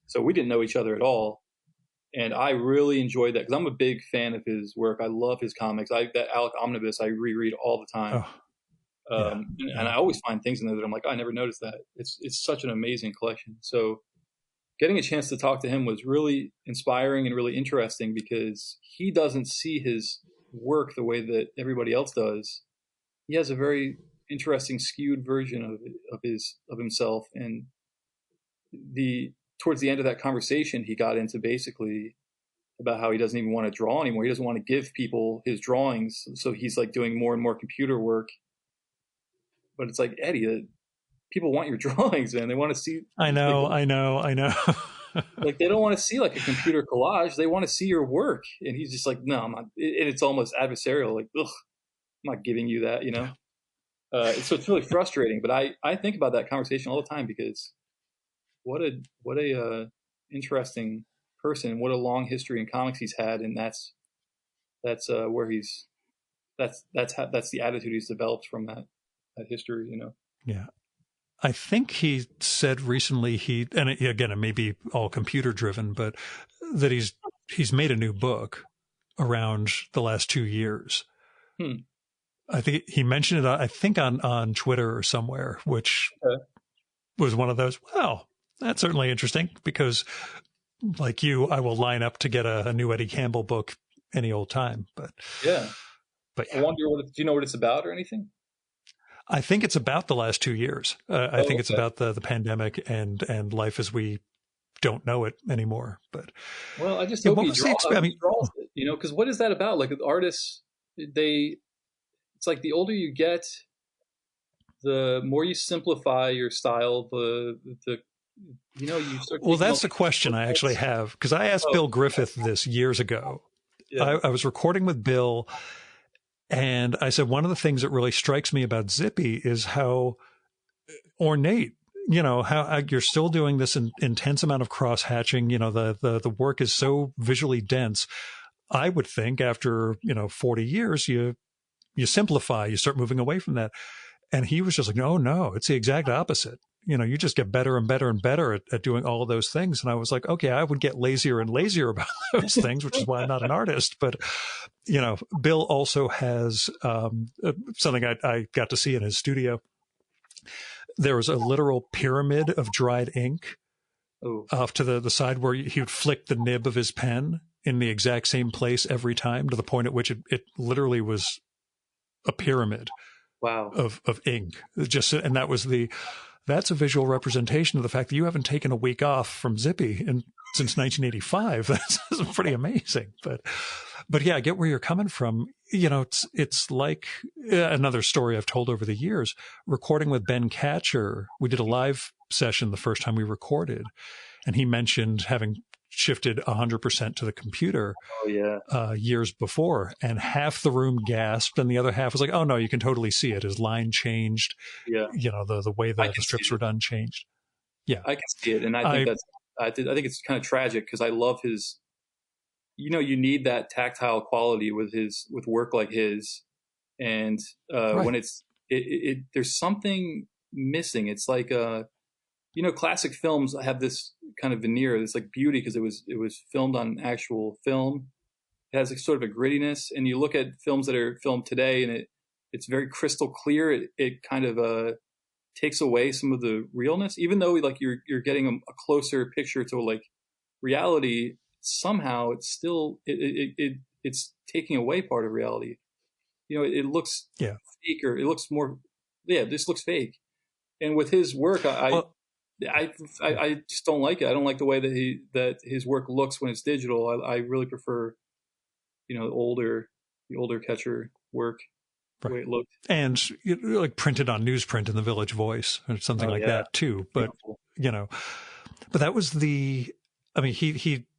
So we didn't know each other at all. And I really enjoyed that because I'm a big fan of his work. I love his comics. That Alec Omnibus I reread all the time. And I always find things in there that I'm like, I never noticed that. It's such an amazing collection. So getting a chance to talk to him was really inspiring and really interesting because he doesn't see his work the way that everybody else does. He has a very interesting, skewed version of himself. And towards the end of that conversation, he got into basically about how he doesn't even want to draw anymore. He doesn't want to give people his drawings. So he's like doing more and more computer work. but it's like, Eddie, people want your drawings, man. They want to see. I know. Like they don't want to see like a computer collage. They want to see your work. And he's just like, no, I'm not. And it's almost adversarial. Like, ugh, I'm not giving you that, you know? So it's really frustrating, but I think about that conversation all the time because what a interesting person, what a long history in comics he's had. And that's where that's the attitude he's developed from that history, you know? Yeah. I think he said recently and again, it may be all computer driven, but that he's made a new book around the last 2 years. I think he mentioned it, I think on Twitter or somewhere, which was one of those, wow, that's certainly interesting because like you, I will line up to get a new Eddie Campbell book any old time, but yeah. I wonder do you know what it's about or anything? I think it's about the last 2 years. I think it's about the pandemic and life as we don't know it anymore. But well, I just hope he draws it, you know, because what is that about? Like artists, it's like the older you get, the more you simplify your style. You know, you start. Well, that's the question I actually have because I asked Bill Griffith this years ago. Yeah. I was recording with Bill. And I said, one of the things that really strikes me about Zippy is how ornate, you know, how you're still doing this intense amount of cross hatching. You know, the work is so visually dense. I would think after, 40 years, you simplify, you start moving away from that. And he was just like, no, it's the exact opposite. You know, you just get better and better and better at doing all of those things. And I was like, okay, I would get lazier and lazier about those things, which is why I'm not an artist. But, Bill also has something I got to see in his studio. There was a literal pyramid of dried ink off to the side where he would flick the nib of his pen in the exact same place every time, to the point at which it literally was a pyramid. Wow. Of ink. And that's a visual representation of the fact that you haven't taken a week off from Zippy since 1985. That's pretty amazing. But yeah, I get where you're coming from. You know, it's like another story I've told over the years. Recording with Ben Catcher, we did a live session the first time we recorded, and he mentioned having shifted 100% to the computer years before, and half the room gasped and the other half was like, oh no, you can totally see it. His line changed. Yeah. The way the strips were done changed. Yeah. I can see it. And I think I think it's kind of tragic because I love his, you need that tactile quality with work like his. And when there's something missing. It's like, classic films have this kind of veneer, this like beauty because it was filmed on actual film. It has a sort of a grittiness, and you look at films that are filmed today, and it's very crystal clear. It kind of takes away some of the realness, even though like you're getting a closer picture to like reality. Somehow, it's still it's taking away part of reality. It looks fake, or it looks more. Yeah, this looks fake. And with his work, I just don't like it. I don't like the way that his work looks when it's digital. I really prefer, the older Catcher work, the way it looked. And like printed on newsprint in the Village Voice or something like that too. But, but that was he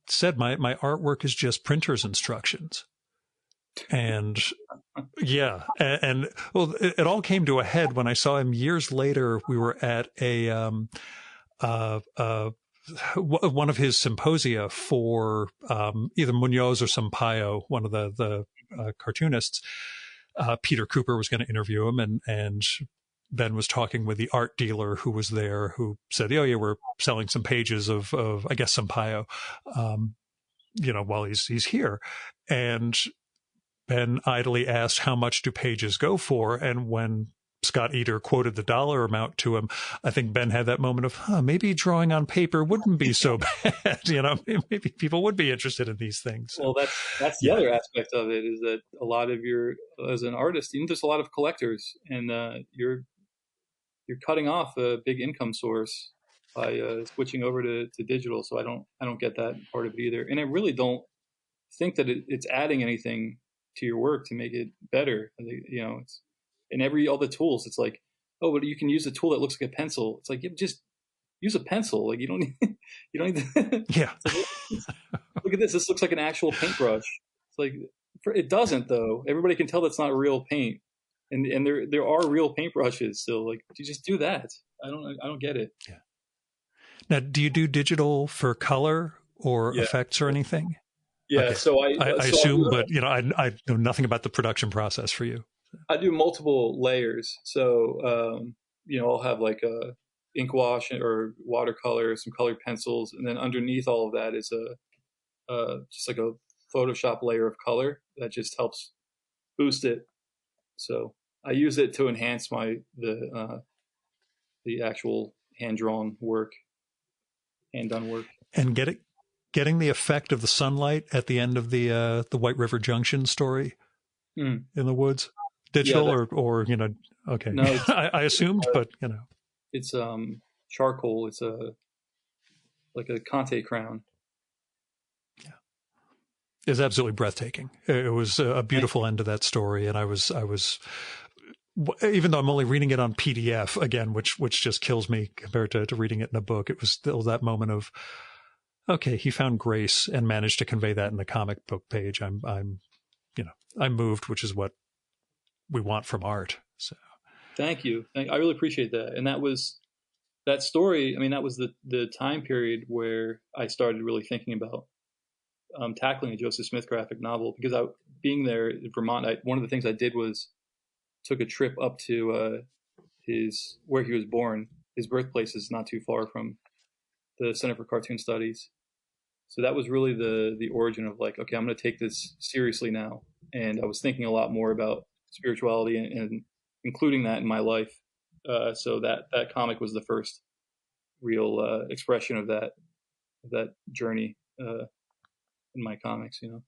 said my artwork is just printer's instructions. And and well, it all came to a head when I saw him years later. We were at one of his symposia for either Munoz or Sampaio, one of the cartoonists. Peter Cooper was going to interview him, and Ben was talking with the art dealer who was there, who said, "Oh yeah, we're selling some pages of I guess Sampaio, while he's here," and Ben idly asked, how much do pages go for? And when Scott Eder quoted the dollar amount to him, I think Ben had that moment of, maybe drawing on paper wouldn't be so bad. Maybe people would be interested in these things. Well, that's the other aspect of it, is that a lot of as an artist, there's a lot of collectors, and you're cutting off a big income source by switching over to digital. So I don't get that part of it either. And I really don't think that it's adding anything to your work to make it better. I think, it's in all the tools. It's like, oh, but you can use a tool that looks like a pencil. It's like, yeah, just use a pencil. Like you don't need, you don't need to, Yeah. look at this. This looks like an actual paintbrush. It's like, it doesn't though. Everybody can tell that's not real paint. And there are real paintbrushes. So like, you just do that. I don't get it. Yeah. Now, do you do digital for color or Yeah. effects or anything? Yeah. Okay. So I assume, but I know nothing about the production process for you. I do multiple layers. So, I'll have like a ink wash or watercolor, some colored pencils. And then underneath all of that is just like a Photoshop layer of color that just helps boost it. So I use it to enhance the actual hand-drawn work, hand-done work. And getting the effect of the sunlight at the end of the White River Junction story in the woods, digital or okay. No, I assumed, but it's charcoal. It's like a Conte crown. Yeah, it's absolutely breathtaking. It was a beautiful end to that story, and I was even though I'm only reading it on PDF again, which just kills me compared to reading it in a book. It was still that moment of, okay, he found grace and managed to convey that in the comic book page. I'm moved, which is what we want from art. So thank you. I really appreciate that. And that story. I mean, that was the time period where I started really thinking about tackling a Joseph Smith graphic novel, because being there in Vermont, one of the things I did was took a trip up to where he was born. His birthplace is not too far from the Center for Cartoon Studies. So that was really the origin of like, okay, I'm going to take this seriously now. And I was thinking a lot more about spirituality and including that in my life. So that comic was the first real expression of that journey in my comics, Yeah.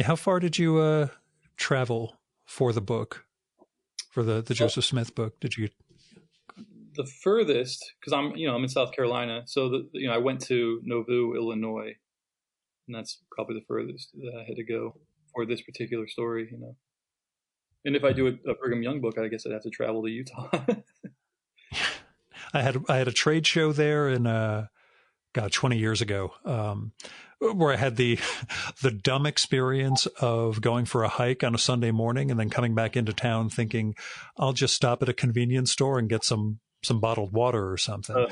How far did you travel for the book, for the Joseph Smith book? Did you? The furthest, because I'm in South Carolina, so I went to Nauvoo, Illinois, and that's probably the furthest that I had to go for this particular story, And if I do a Brigham Young book, I guess I'd have to travel to Utah. I had a trade show there in 20 years ago, where I had the dumb experience of going for a hike on a Sunday morning and then coming back into town thinking I'll just stop at a convenience store and get some bottled water or something.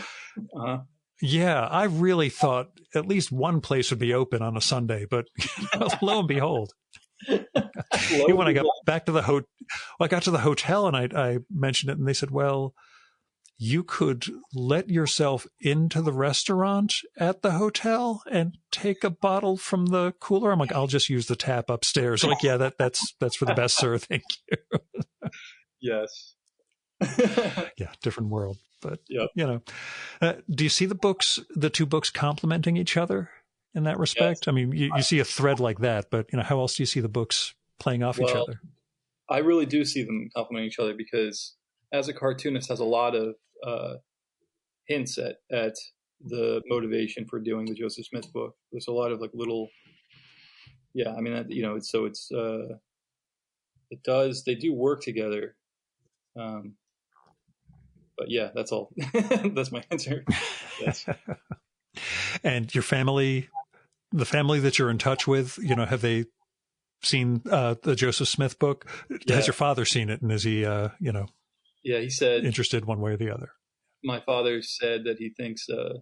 Yeah, I really thought at least one place would be open on a Sunday, but lo and behold. When I got back to I got to the hotel and I mentioned it and they said, well, you could let yourself into the restaurant at the hotel and take a bottle from the cooler. I'm like, I'll just use the tap upstairs. I'm like, yeah, that's for the best, sir. Thank you. Yes. Yeah, different world. But, yep. Do you see the two books complementing each other in that respect? Yes. I mean, you see a thread like that, but, how else do you see the books playing off each other? I really do see them complementing each other because as a cartoonist has a lot of hints at the motivation for doing the Joseph Smith book. There's a lot of like little, they do work together. But yeah, that's all. That's my answer. Yes. And your family, the family that you're in touch with, have they seen the Joseph Smith book? Yeah. Has your father seen it? And is he, yeah, he said interested one way or the other? My father said that he thinks a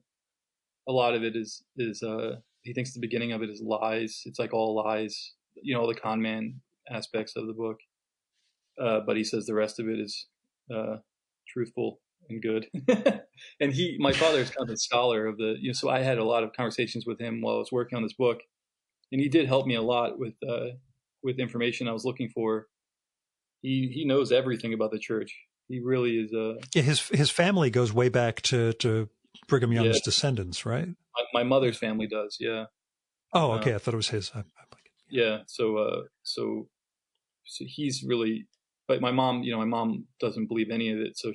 lot of it is he thinks the beginning of it is lies. It's like all lies, the con man aspects of the book. But he says the rest of it is truthful and good. And my father is kind of a scholar of so I had a lot of conversations with him while I was working on this book, and he did help me a lot with information I was looking for. He knows everything about the church. He really is. Yeah, his family goes way back to Brigham Young's descendants, right? My mother's family does, yeah. Oh, okay. I thought it was his. Yeah. So he's really. But my mom doesn't believe any of it. So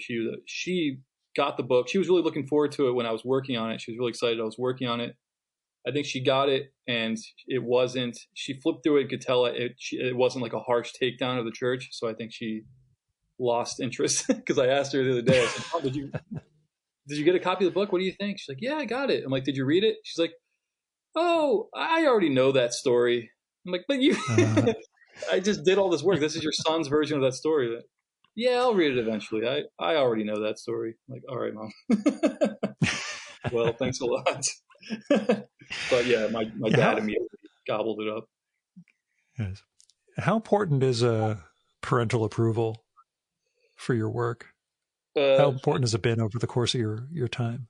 she got the book. She was really looking forward to it when I was working on it. She was really excited I was working on it. I think she got it, and it wasn't. She flipped through it and could tell it wasn't like a harsh takedown of the church. So I think she lost interest because I asked her the other day. I said, "Oh, did you get a copy of the book? What do you think?" She's like, "Yeah, I got it." I'm like, "Did you read it?" She's like, "Oh, I already know that story." I'm like, "But you, I just did all this work. This is your son's version of that story." Yeah, I'll read it eventually. I already know that story. I'm like, all right, Mom. Well, thanks a lot. But yeah, my dad immediately gobbled it up. Yes. How important is parental approval for your work? How important has it been over the course of your time?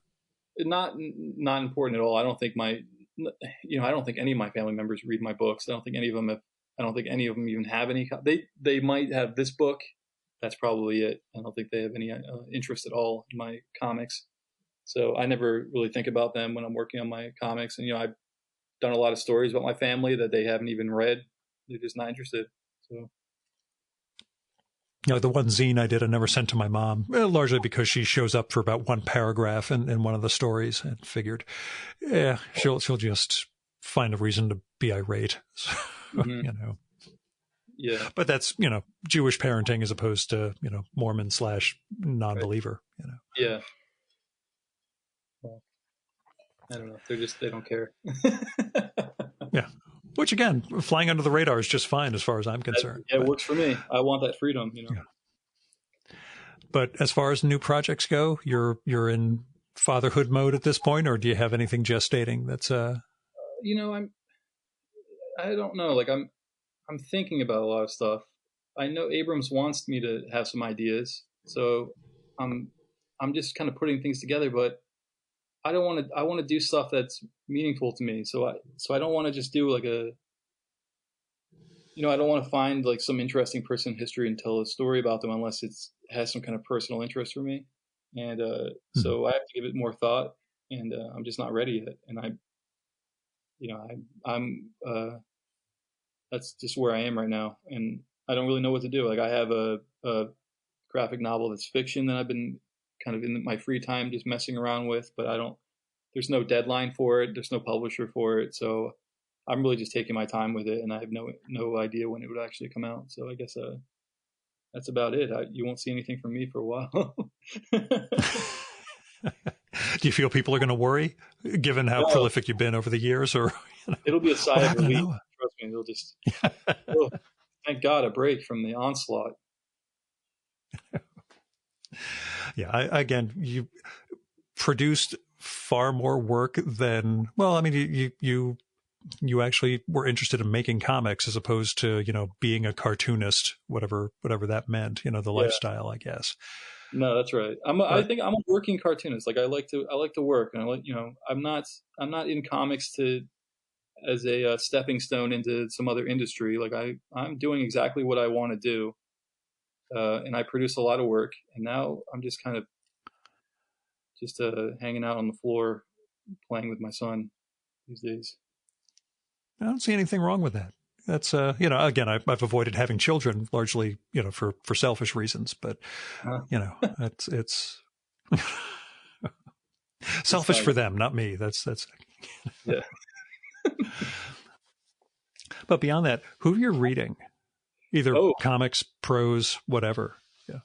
Not important at all. I don't think I don't think any of my family members read my books. I don't think any of them even have any. They might have this book. That's probably it. I don't think they have any interest at all in my comics. So I never really think about them when I'm working on my comics. And, I've done a lot of stories about my family that they haven't even read. They're just not interested. So. The one zine I did, I never sent to my mom, largely because she shows up for about one paragraph in one of the stories, and figured, she'll just find a reason to be irate. So, Mm-hmm. Yeah. But that's, Jewish parenting as opposed to, Mormon / non-believer, Yeah. Well, I don't know. They don't care. Yeah. Which again, flying under the radar is just fine as far as I'm concerned. It works for me. I want that freedom, Yeah. But as far as new projects go, you're in fatherhood mode at this point, or do you have anything gestating that's I don't know. Like I'm thinking about a lot of stuff. I know Abrams wants me to have some ideas, so I'm just kind of putting things together, but I don't want to. I want to do stuff that's meaningful to me. So I don't want to just do like I don't want to find like some interesting person in history and tell a story about them unless it has some kind of personal interest for me. And so I have to give it more thought, and I'm just not ready yet. And I'm that's just where I am right now, and I don't really know what to do. Like I have a graphic novel that's fiction that I've been kind of in my free time just messing around with, but there's no deadline for it. There's no publisher for it. So I'm really just taking my time with it, and I have no idea when it would actually come out. So I guess that's about it. You won't see anything from me for a while. Do you feel people are going to worry, given how prolific you've been over the years? Or it'll be a sigh of relief. Trust me, they'll just thank God a break from the onslaught. Yeah, again, you produced far more work than, well, I mean, you actually were interested in making comics as opposed to, being a cartoonist, whatever that meant, the lifestyle, I guess. No, that's right. I think I'm a working cartoonist. Like I like to work, and I'm not in comics as a stepping stone into some other industry. Like I'm doing exactly what I want to do. And I produce a lot of work, and now I'm just kind of hanging out on the floor playing with my son these days. I don't see anything wrong with that. That's, again, I've avoided having children largely, for selfish reasons, but, it's selfish for them, not me. That's yeah. But beyond that, who you're reading, either comics, prose, whatever. Yeah.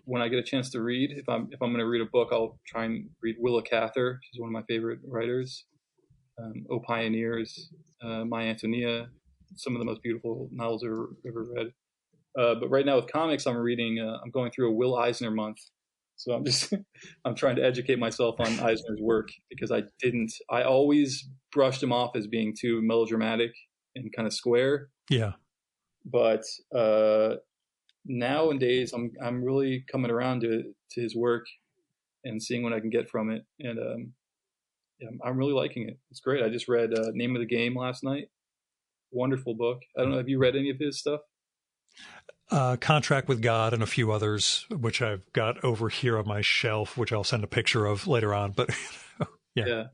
When I get a chance to read, if I'm going to read a book, I'll try and read Willa Cather. She's one of my favorite writers. O Pioneers, My Antonia, some of the most beautiful novels I've ever read. But right now with comics, I'm going through a Will Eisner month. So I'm trying to educate myself on Eisner's work because I always brushed him off as being too melodramatic and kind of square. Yeah. But nowadays I'm really coming around to his work and seeing what I can get from it. And I'm really liking it. It's great. I just read Name of the Game last night. Wonderful book. I don't know. Have you read any of his stuff? Contract with God and a few others, which I've got over here on my shelf, which I'll send a picture of later on. But yeah,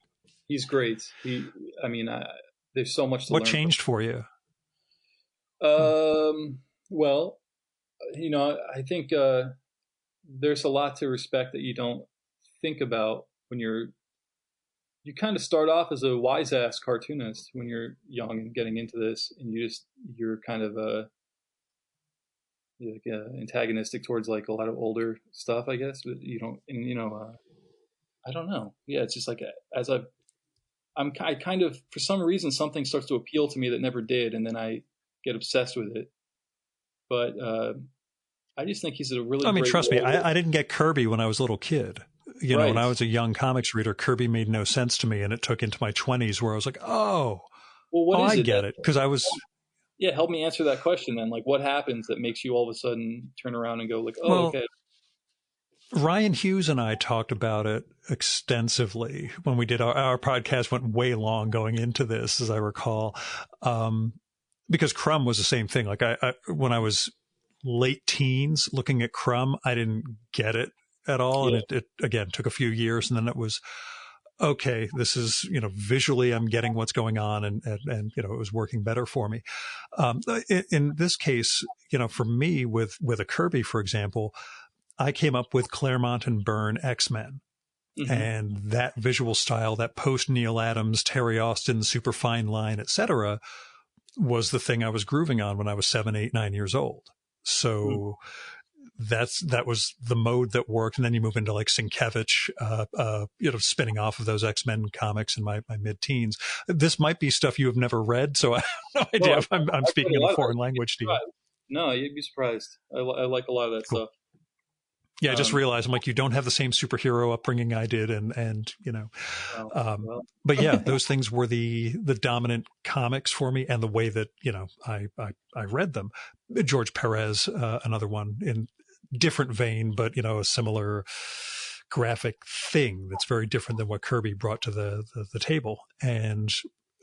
he's great. There's so much to learn. What changed for you? Well, I think there's a lot to respect that you don't think about when you kind of start off as a wise ass cartoonist when you're young and getting into this, and you're kind of antagonistic towards like a lot of older stuff, I guess. But you don't, and I don't know. Yeah, it's just like as I kind of, for some reason, something starts to appeal to me that never did, and then I get obsessed with it. But I just think he's a really. I mean, great trust me, writer. I didn't get Kirby when I was a little kid. When I was a young comics reader, Kirby made no sense to me, and it took into my 20s where I was like, oh, I get it, because I was. Yeah, help me answer that question then. Like, what happens that makes you all of a sudden turn around and go like, oh, okay. Ryan Hughes and I talked about it extensively when we did our podcast. Went way long going into this, as I recall, because Crumb was the same thing. Like I when I was late teens looking at Crumb, I didn't get it at all. Yeah. And it again took a few years, and then it was, okay, this is, visually I'm getting what's going on, and it was working better for me. In this case, for me with a Kirby, for example, I came up with Claremont and Byrne X-Men. Mm-hmm. And that visual style, that post Neil Adams, Terry Austin, super fine line, etc., was the thing I was grooving on when I was 7, 8, 9 years old. So that was the mode that worked. And then you move into like Sienkiewicz, spinning off of those X-Men comics in my mid-teens. This might be stuff you have never read, so I have no idea if I'm speaking in a foreign language to you. No, you'd be surprised. I like a lot of that stuff. Yeah, I just realized I'm like, you don't have the same superhero upbringing I did, but yeah, those things were the dominant comics for me, and the way that I read them. George Perez, another one in different vein, but a similar graphic thing that's very different than what Kirby brought to the table. And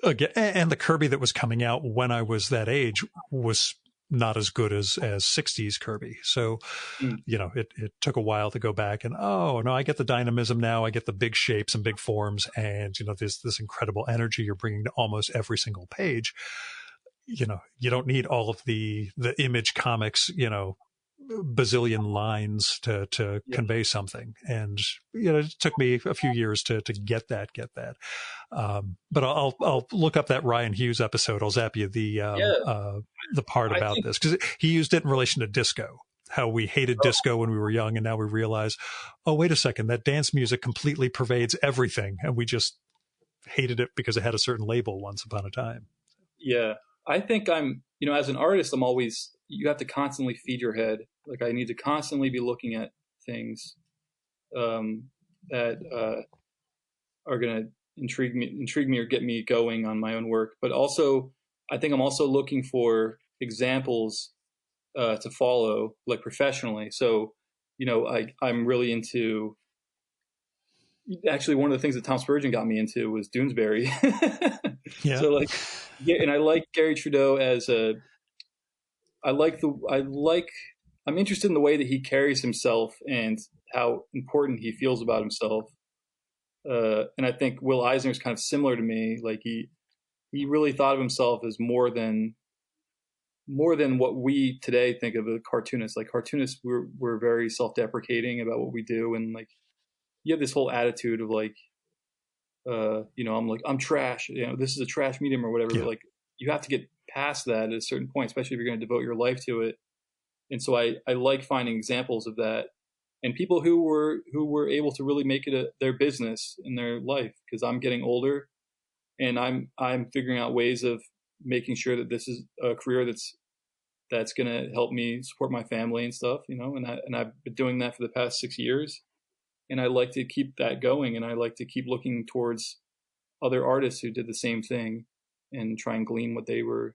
again, and the Kirby that was coming out when I was that age was not as good as 60s Kirby. So, it took a while to go back and, oh no, I get the dynamism now. I get the big shapes and big forms, and, there's this incredible energy you're bringing to almost every single page. You don't need all of the Image Comics, bazillion lines to convey something. And, it took me a few years to get that. But I'll look up that Ryan Hughes episode. I'll zap you the part about this, because he used it in relation to disco, how we hated disco when we were young. And now we realize, oh, wait a second, that dance music completely pervades everything. And we just hated it because it had a certain label once upon a time. Yeah. I think I'm, as an artist, you have to constantly feed your head. Like I need to constantly be looking at things that are going to intrigue me or get me going on my own work. But also, I think I'm also looking for examples to follow, like professionally. So, I'm really into. Actually, one of the things that Tom Spurgeon got me into was Doonesbury. Yeah. So and I like Gary Trudeau as I'm interested in the way that he carries himself and how important he feels about himself. And I think Will Eisner is kind of similar to me. Like he really thought of himself as more than what we today think of a cartoonist. Like cartoonists, we're very self-deprecating about what we do, and like you have this whole attitude of like, I'm trash. This is a trash medium or whatever. Yeah. But like you have to get past that at a certain point, especially if you're going to devote your life to it. And so I like finding examples of that, and people who were able to really make it their business in their life. Because I'm getting older, and I'm figuring out ways of making sure that this is a career that's going to help me support my family and stuff. And I've been doing that for the past 6 years. And I like to keep that going, and I like to keep looking towards other artists who did the same thing and try and glean what they were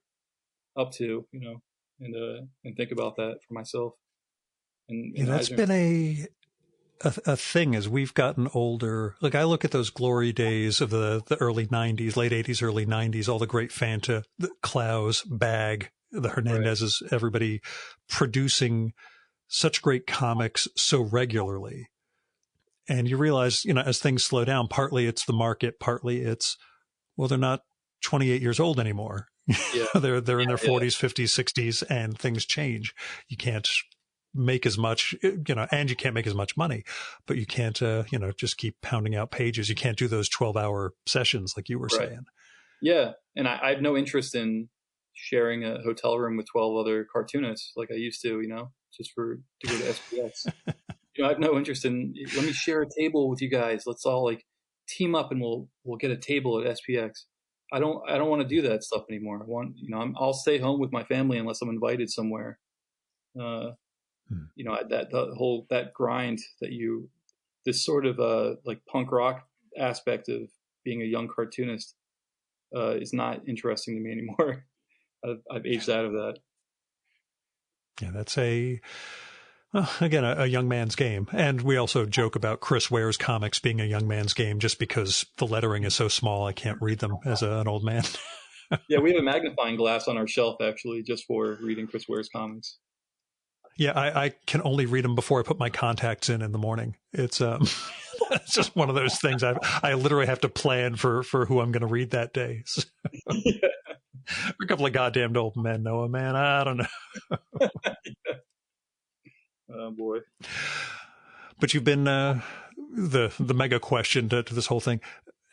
up to, and think about that for myself. And that's been a thing as we've gotten older. Like I look at those glory days of the early 90s, late 80s, early 90s, all the great Fanta, the Klaus, Bag, the Hernandezes, right. Everybody producing such great comics so regularly. And you realize, as things slow down, partly it's the market, partly it's, well, they're not 28 years old anymore. Yeah. they're in their 40s, 50s, 60s, and things change. You can't make as much, and you can't make as much money, but you can't, just keep pounding out pages. You can't do those 12-hour sessions like you were saying. Yeah. And I have no interest in sharing a hotel room with 12 other cartoonists like I used to, just to go to SPX. I have no interest in, let me share a table with you guys. Let's all like team up and we'll get a table at SPX. I don't want to do that stuff anymore. I want, I'll stay home with my family unless I'm invited somewhere. That grind this sort of like punk rock aspect of being a young cartoonist is not interesting to me anymore. I've aged out of that. Yeah, that's a young man's game. And we also joke about Chris Ware's comics being a young man's game just because the lettering is so small I can't read them as an old man. Yeah, we have a magnifying glass on our shelf, actually, just for reading Chris Ware's comics. Yeah, I can only read them before I put my contacts in the morning. It's it's just one of those things. I literally have to plan for who I'm going to read that day. So. Yeah. We're a couple of goddamned old men, Noah, man. I don't know. Yeah. Oh, boy. But you've been the mega question to this whole thing.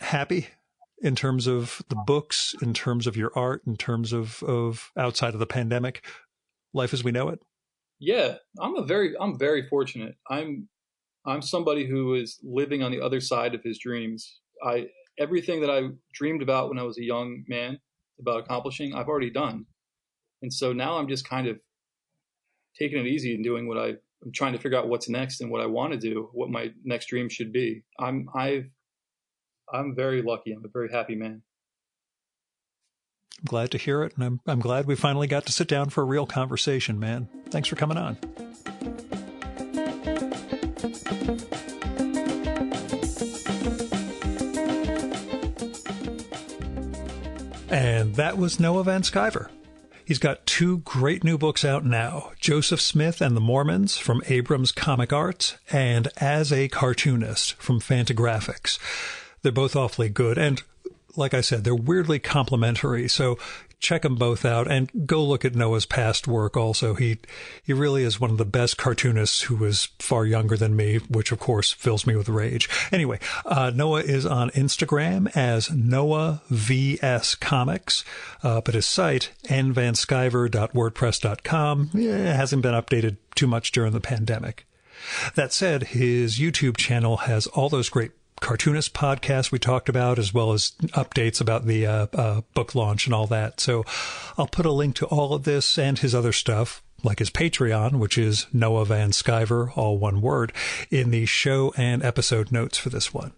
Happy in terms of the books, in terms of your art, in terms of outside of the pandemic, life as we know it? Yeah, I'm very fortunate. I'm somebody who is living on the other side of his dreams. Everything that I dreamed about when I was a young man about accomplishing, I've already done. And so now I'm just kind of taking it easy and doing what I'm trying to figure out what's next and what I want to do, what my next dream should be. I'm very lucky. I'm a very happy man. I'm glad to hear it, and I'm glad we finally got to sit down for a real conversation, man. Thanks for coming on. And that was Noah Van Skiver. He's got 2 great new books out now, Joseph Smith and the Mormons from Abrams Comic Arts and As a Cartoonist from Fantagraphics. They're both awfully good, and like I said, they're weirdly complementary, so check them both out and go look at Noah's past work also. He really is one of the best cartoonists who was far younger than me, which of course fills me with rage. Anyway, Noah is on Instagram as Noah VS Comics, but his site, nvanskiver.wordpress.com, hasn't been updated too much during the pandemic. That said, his YouTube channel has all those great cartoonist podcasts we talked about, as well as updates about the book launch and all that. So I'll put a link to all of this and his other stuff, like his Patreon, which is Noah Van Skiver, all one word, in the show and episode notes for this one.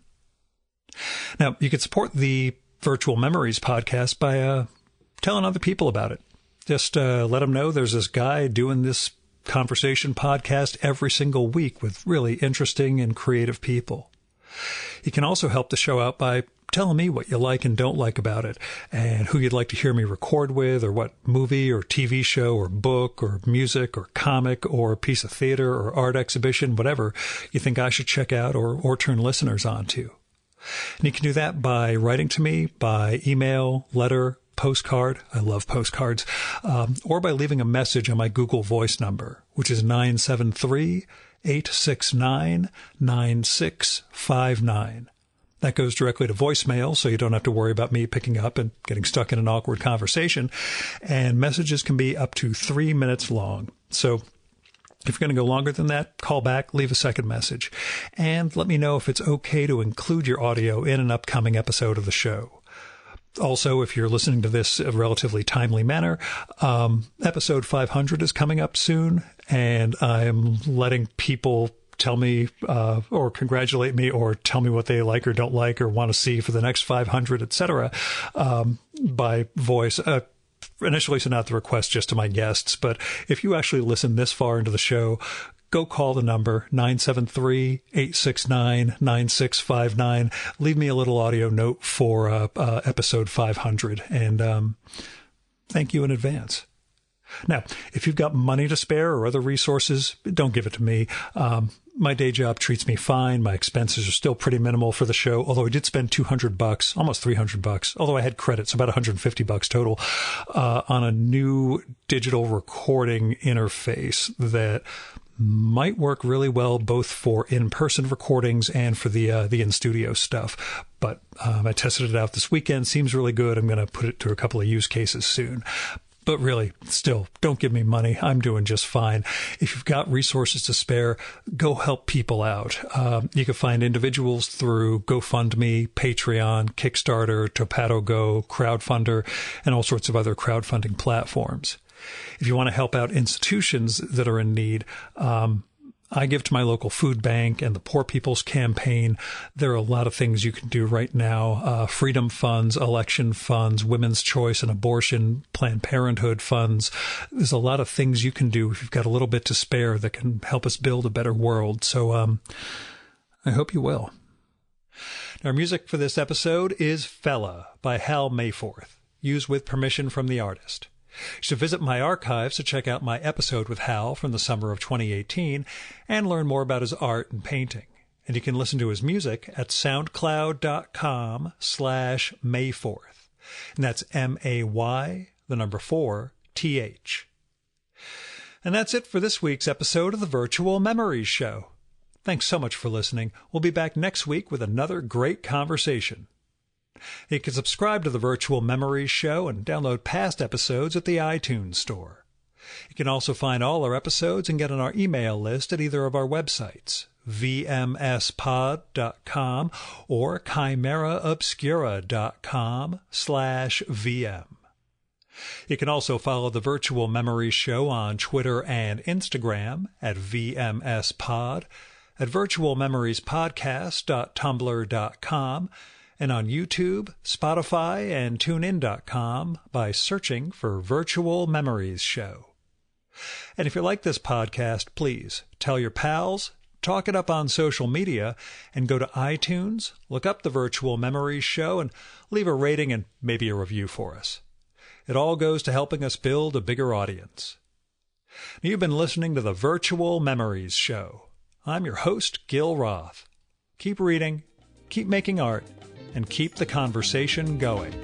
Now, you can support the Virtual Memories podcast by telling other people about it. Just let them know there's this guy doing this conversation podcast every single week with really interesting and creative people. You can also help the show out by telling me what you like and don't like about it, and who you'd like to hear me record with, or what movie or TV show or book or music or comic or piece of theater or art exhibition, whatever you think I should check out or turn listeners on to. And you can do that by writing to me by email, letter, postcard. I love postcards. Or by leaving a message on my Google Voice number, which is 973-869-9659. That goes directly to voicemail, so you don't have to worry about me picking up and getting stuck in an awkward conversation. And messages can be up to 3 minutes long. So if you're going to go longer than that, call back, leave a second message. And let me know if it's okay to include your audio in an upcoming episode of the show. Also, if you're listening to this in a relatively timely manner, episode 500 is coming up soon, and I'm letting people tell me or congratulate me or tell me what they like or don't like or want to see for the next 500, etc., by voice. Initially sent out the request just to my guests, but if you actually listen this far into the show, go call the number 973-869-9659. Leave me a little audio note for episode 500, and thank you in advance. Now, if you've got money to spare or other resources, don't give it to me. My day job treats me fine. My expenses are still pretty minimal for the show, although I did spend $200, almost $300, although I had credits, about $150 total, on a new digital recording interface that might work really well both for in-person recordings and for the in-studio stuff. But I tested it out this weekend. Seems really good. I'm going to put it to a couple of use cases soon. But really, still, don't give me money. I'm doing just fine. If you've got resources to spare, go help people out. You can find individuals through GoFundMe, Patreon, Kickstarter, Topato Go, Crowdfunder, and all sorts of other crowdfunding platforms. If you want to help out institutions that are in need, I give to my local food bank and the Poor People's Campaign. There are a lot of things you can do right now. Freedom funds, election funds, women's choice and abortion, Planned Parenthood funds. There's a lot of things you can do if you've got a little bit to spare that can help us build a better world. So I hope you will. Our music for this episode is Fella by Hal Mayforth, used with permission from the artist. You should visit my archives to check out my episode with Hal from the summer of 2018 and learn more about his art and painting. And you can listen to his music at soundcloud.com/Mayforth. And that's MAY4TH. And that's it for this week's episode of the Virtual Memories Show. Thanks so much for listening. We'll be back next week with another great conversation. You can subscribe to the Virtual Memories Show and download past episodes at the iTunes Store. You can also find all our episodes and get on our email list at either of our websites, vmspod.com or chimeraobscura.com/VM. You can also follow the Virtual Memories Show on Twitter and Instagram at vmspod, at virtualmemoriespodcast.tumblr.com, and on YouTube, Spotify, and TuneIn.com by searching for Virtual Memories Show. And if you like this podcast, please tell your pals, talk it up on social media, and go to iTunes, look up the Virtual Memories Show, and leave a rating and maybe a review for us. It all goes to helping us build a bigger audience. You've been listening to the Virtual Memories Show. I'm your host, Gil Roth. Keep reading, keep making art, and keep the conversation going.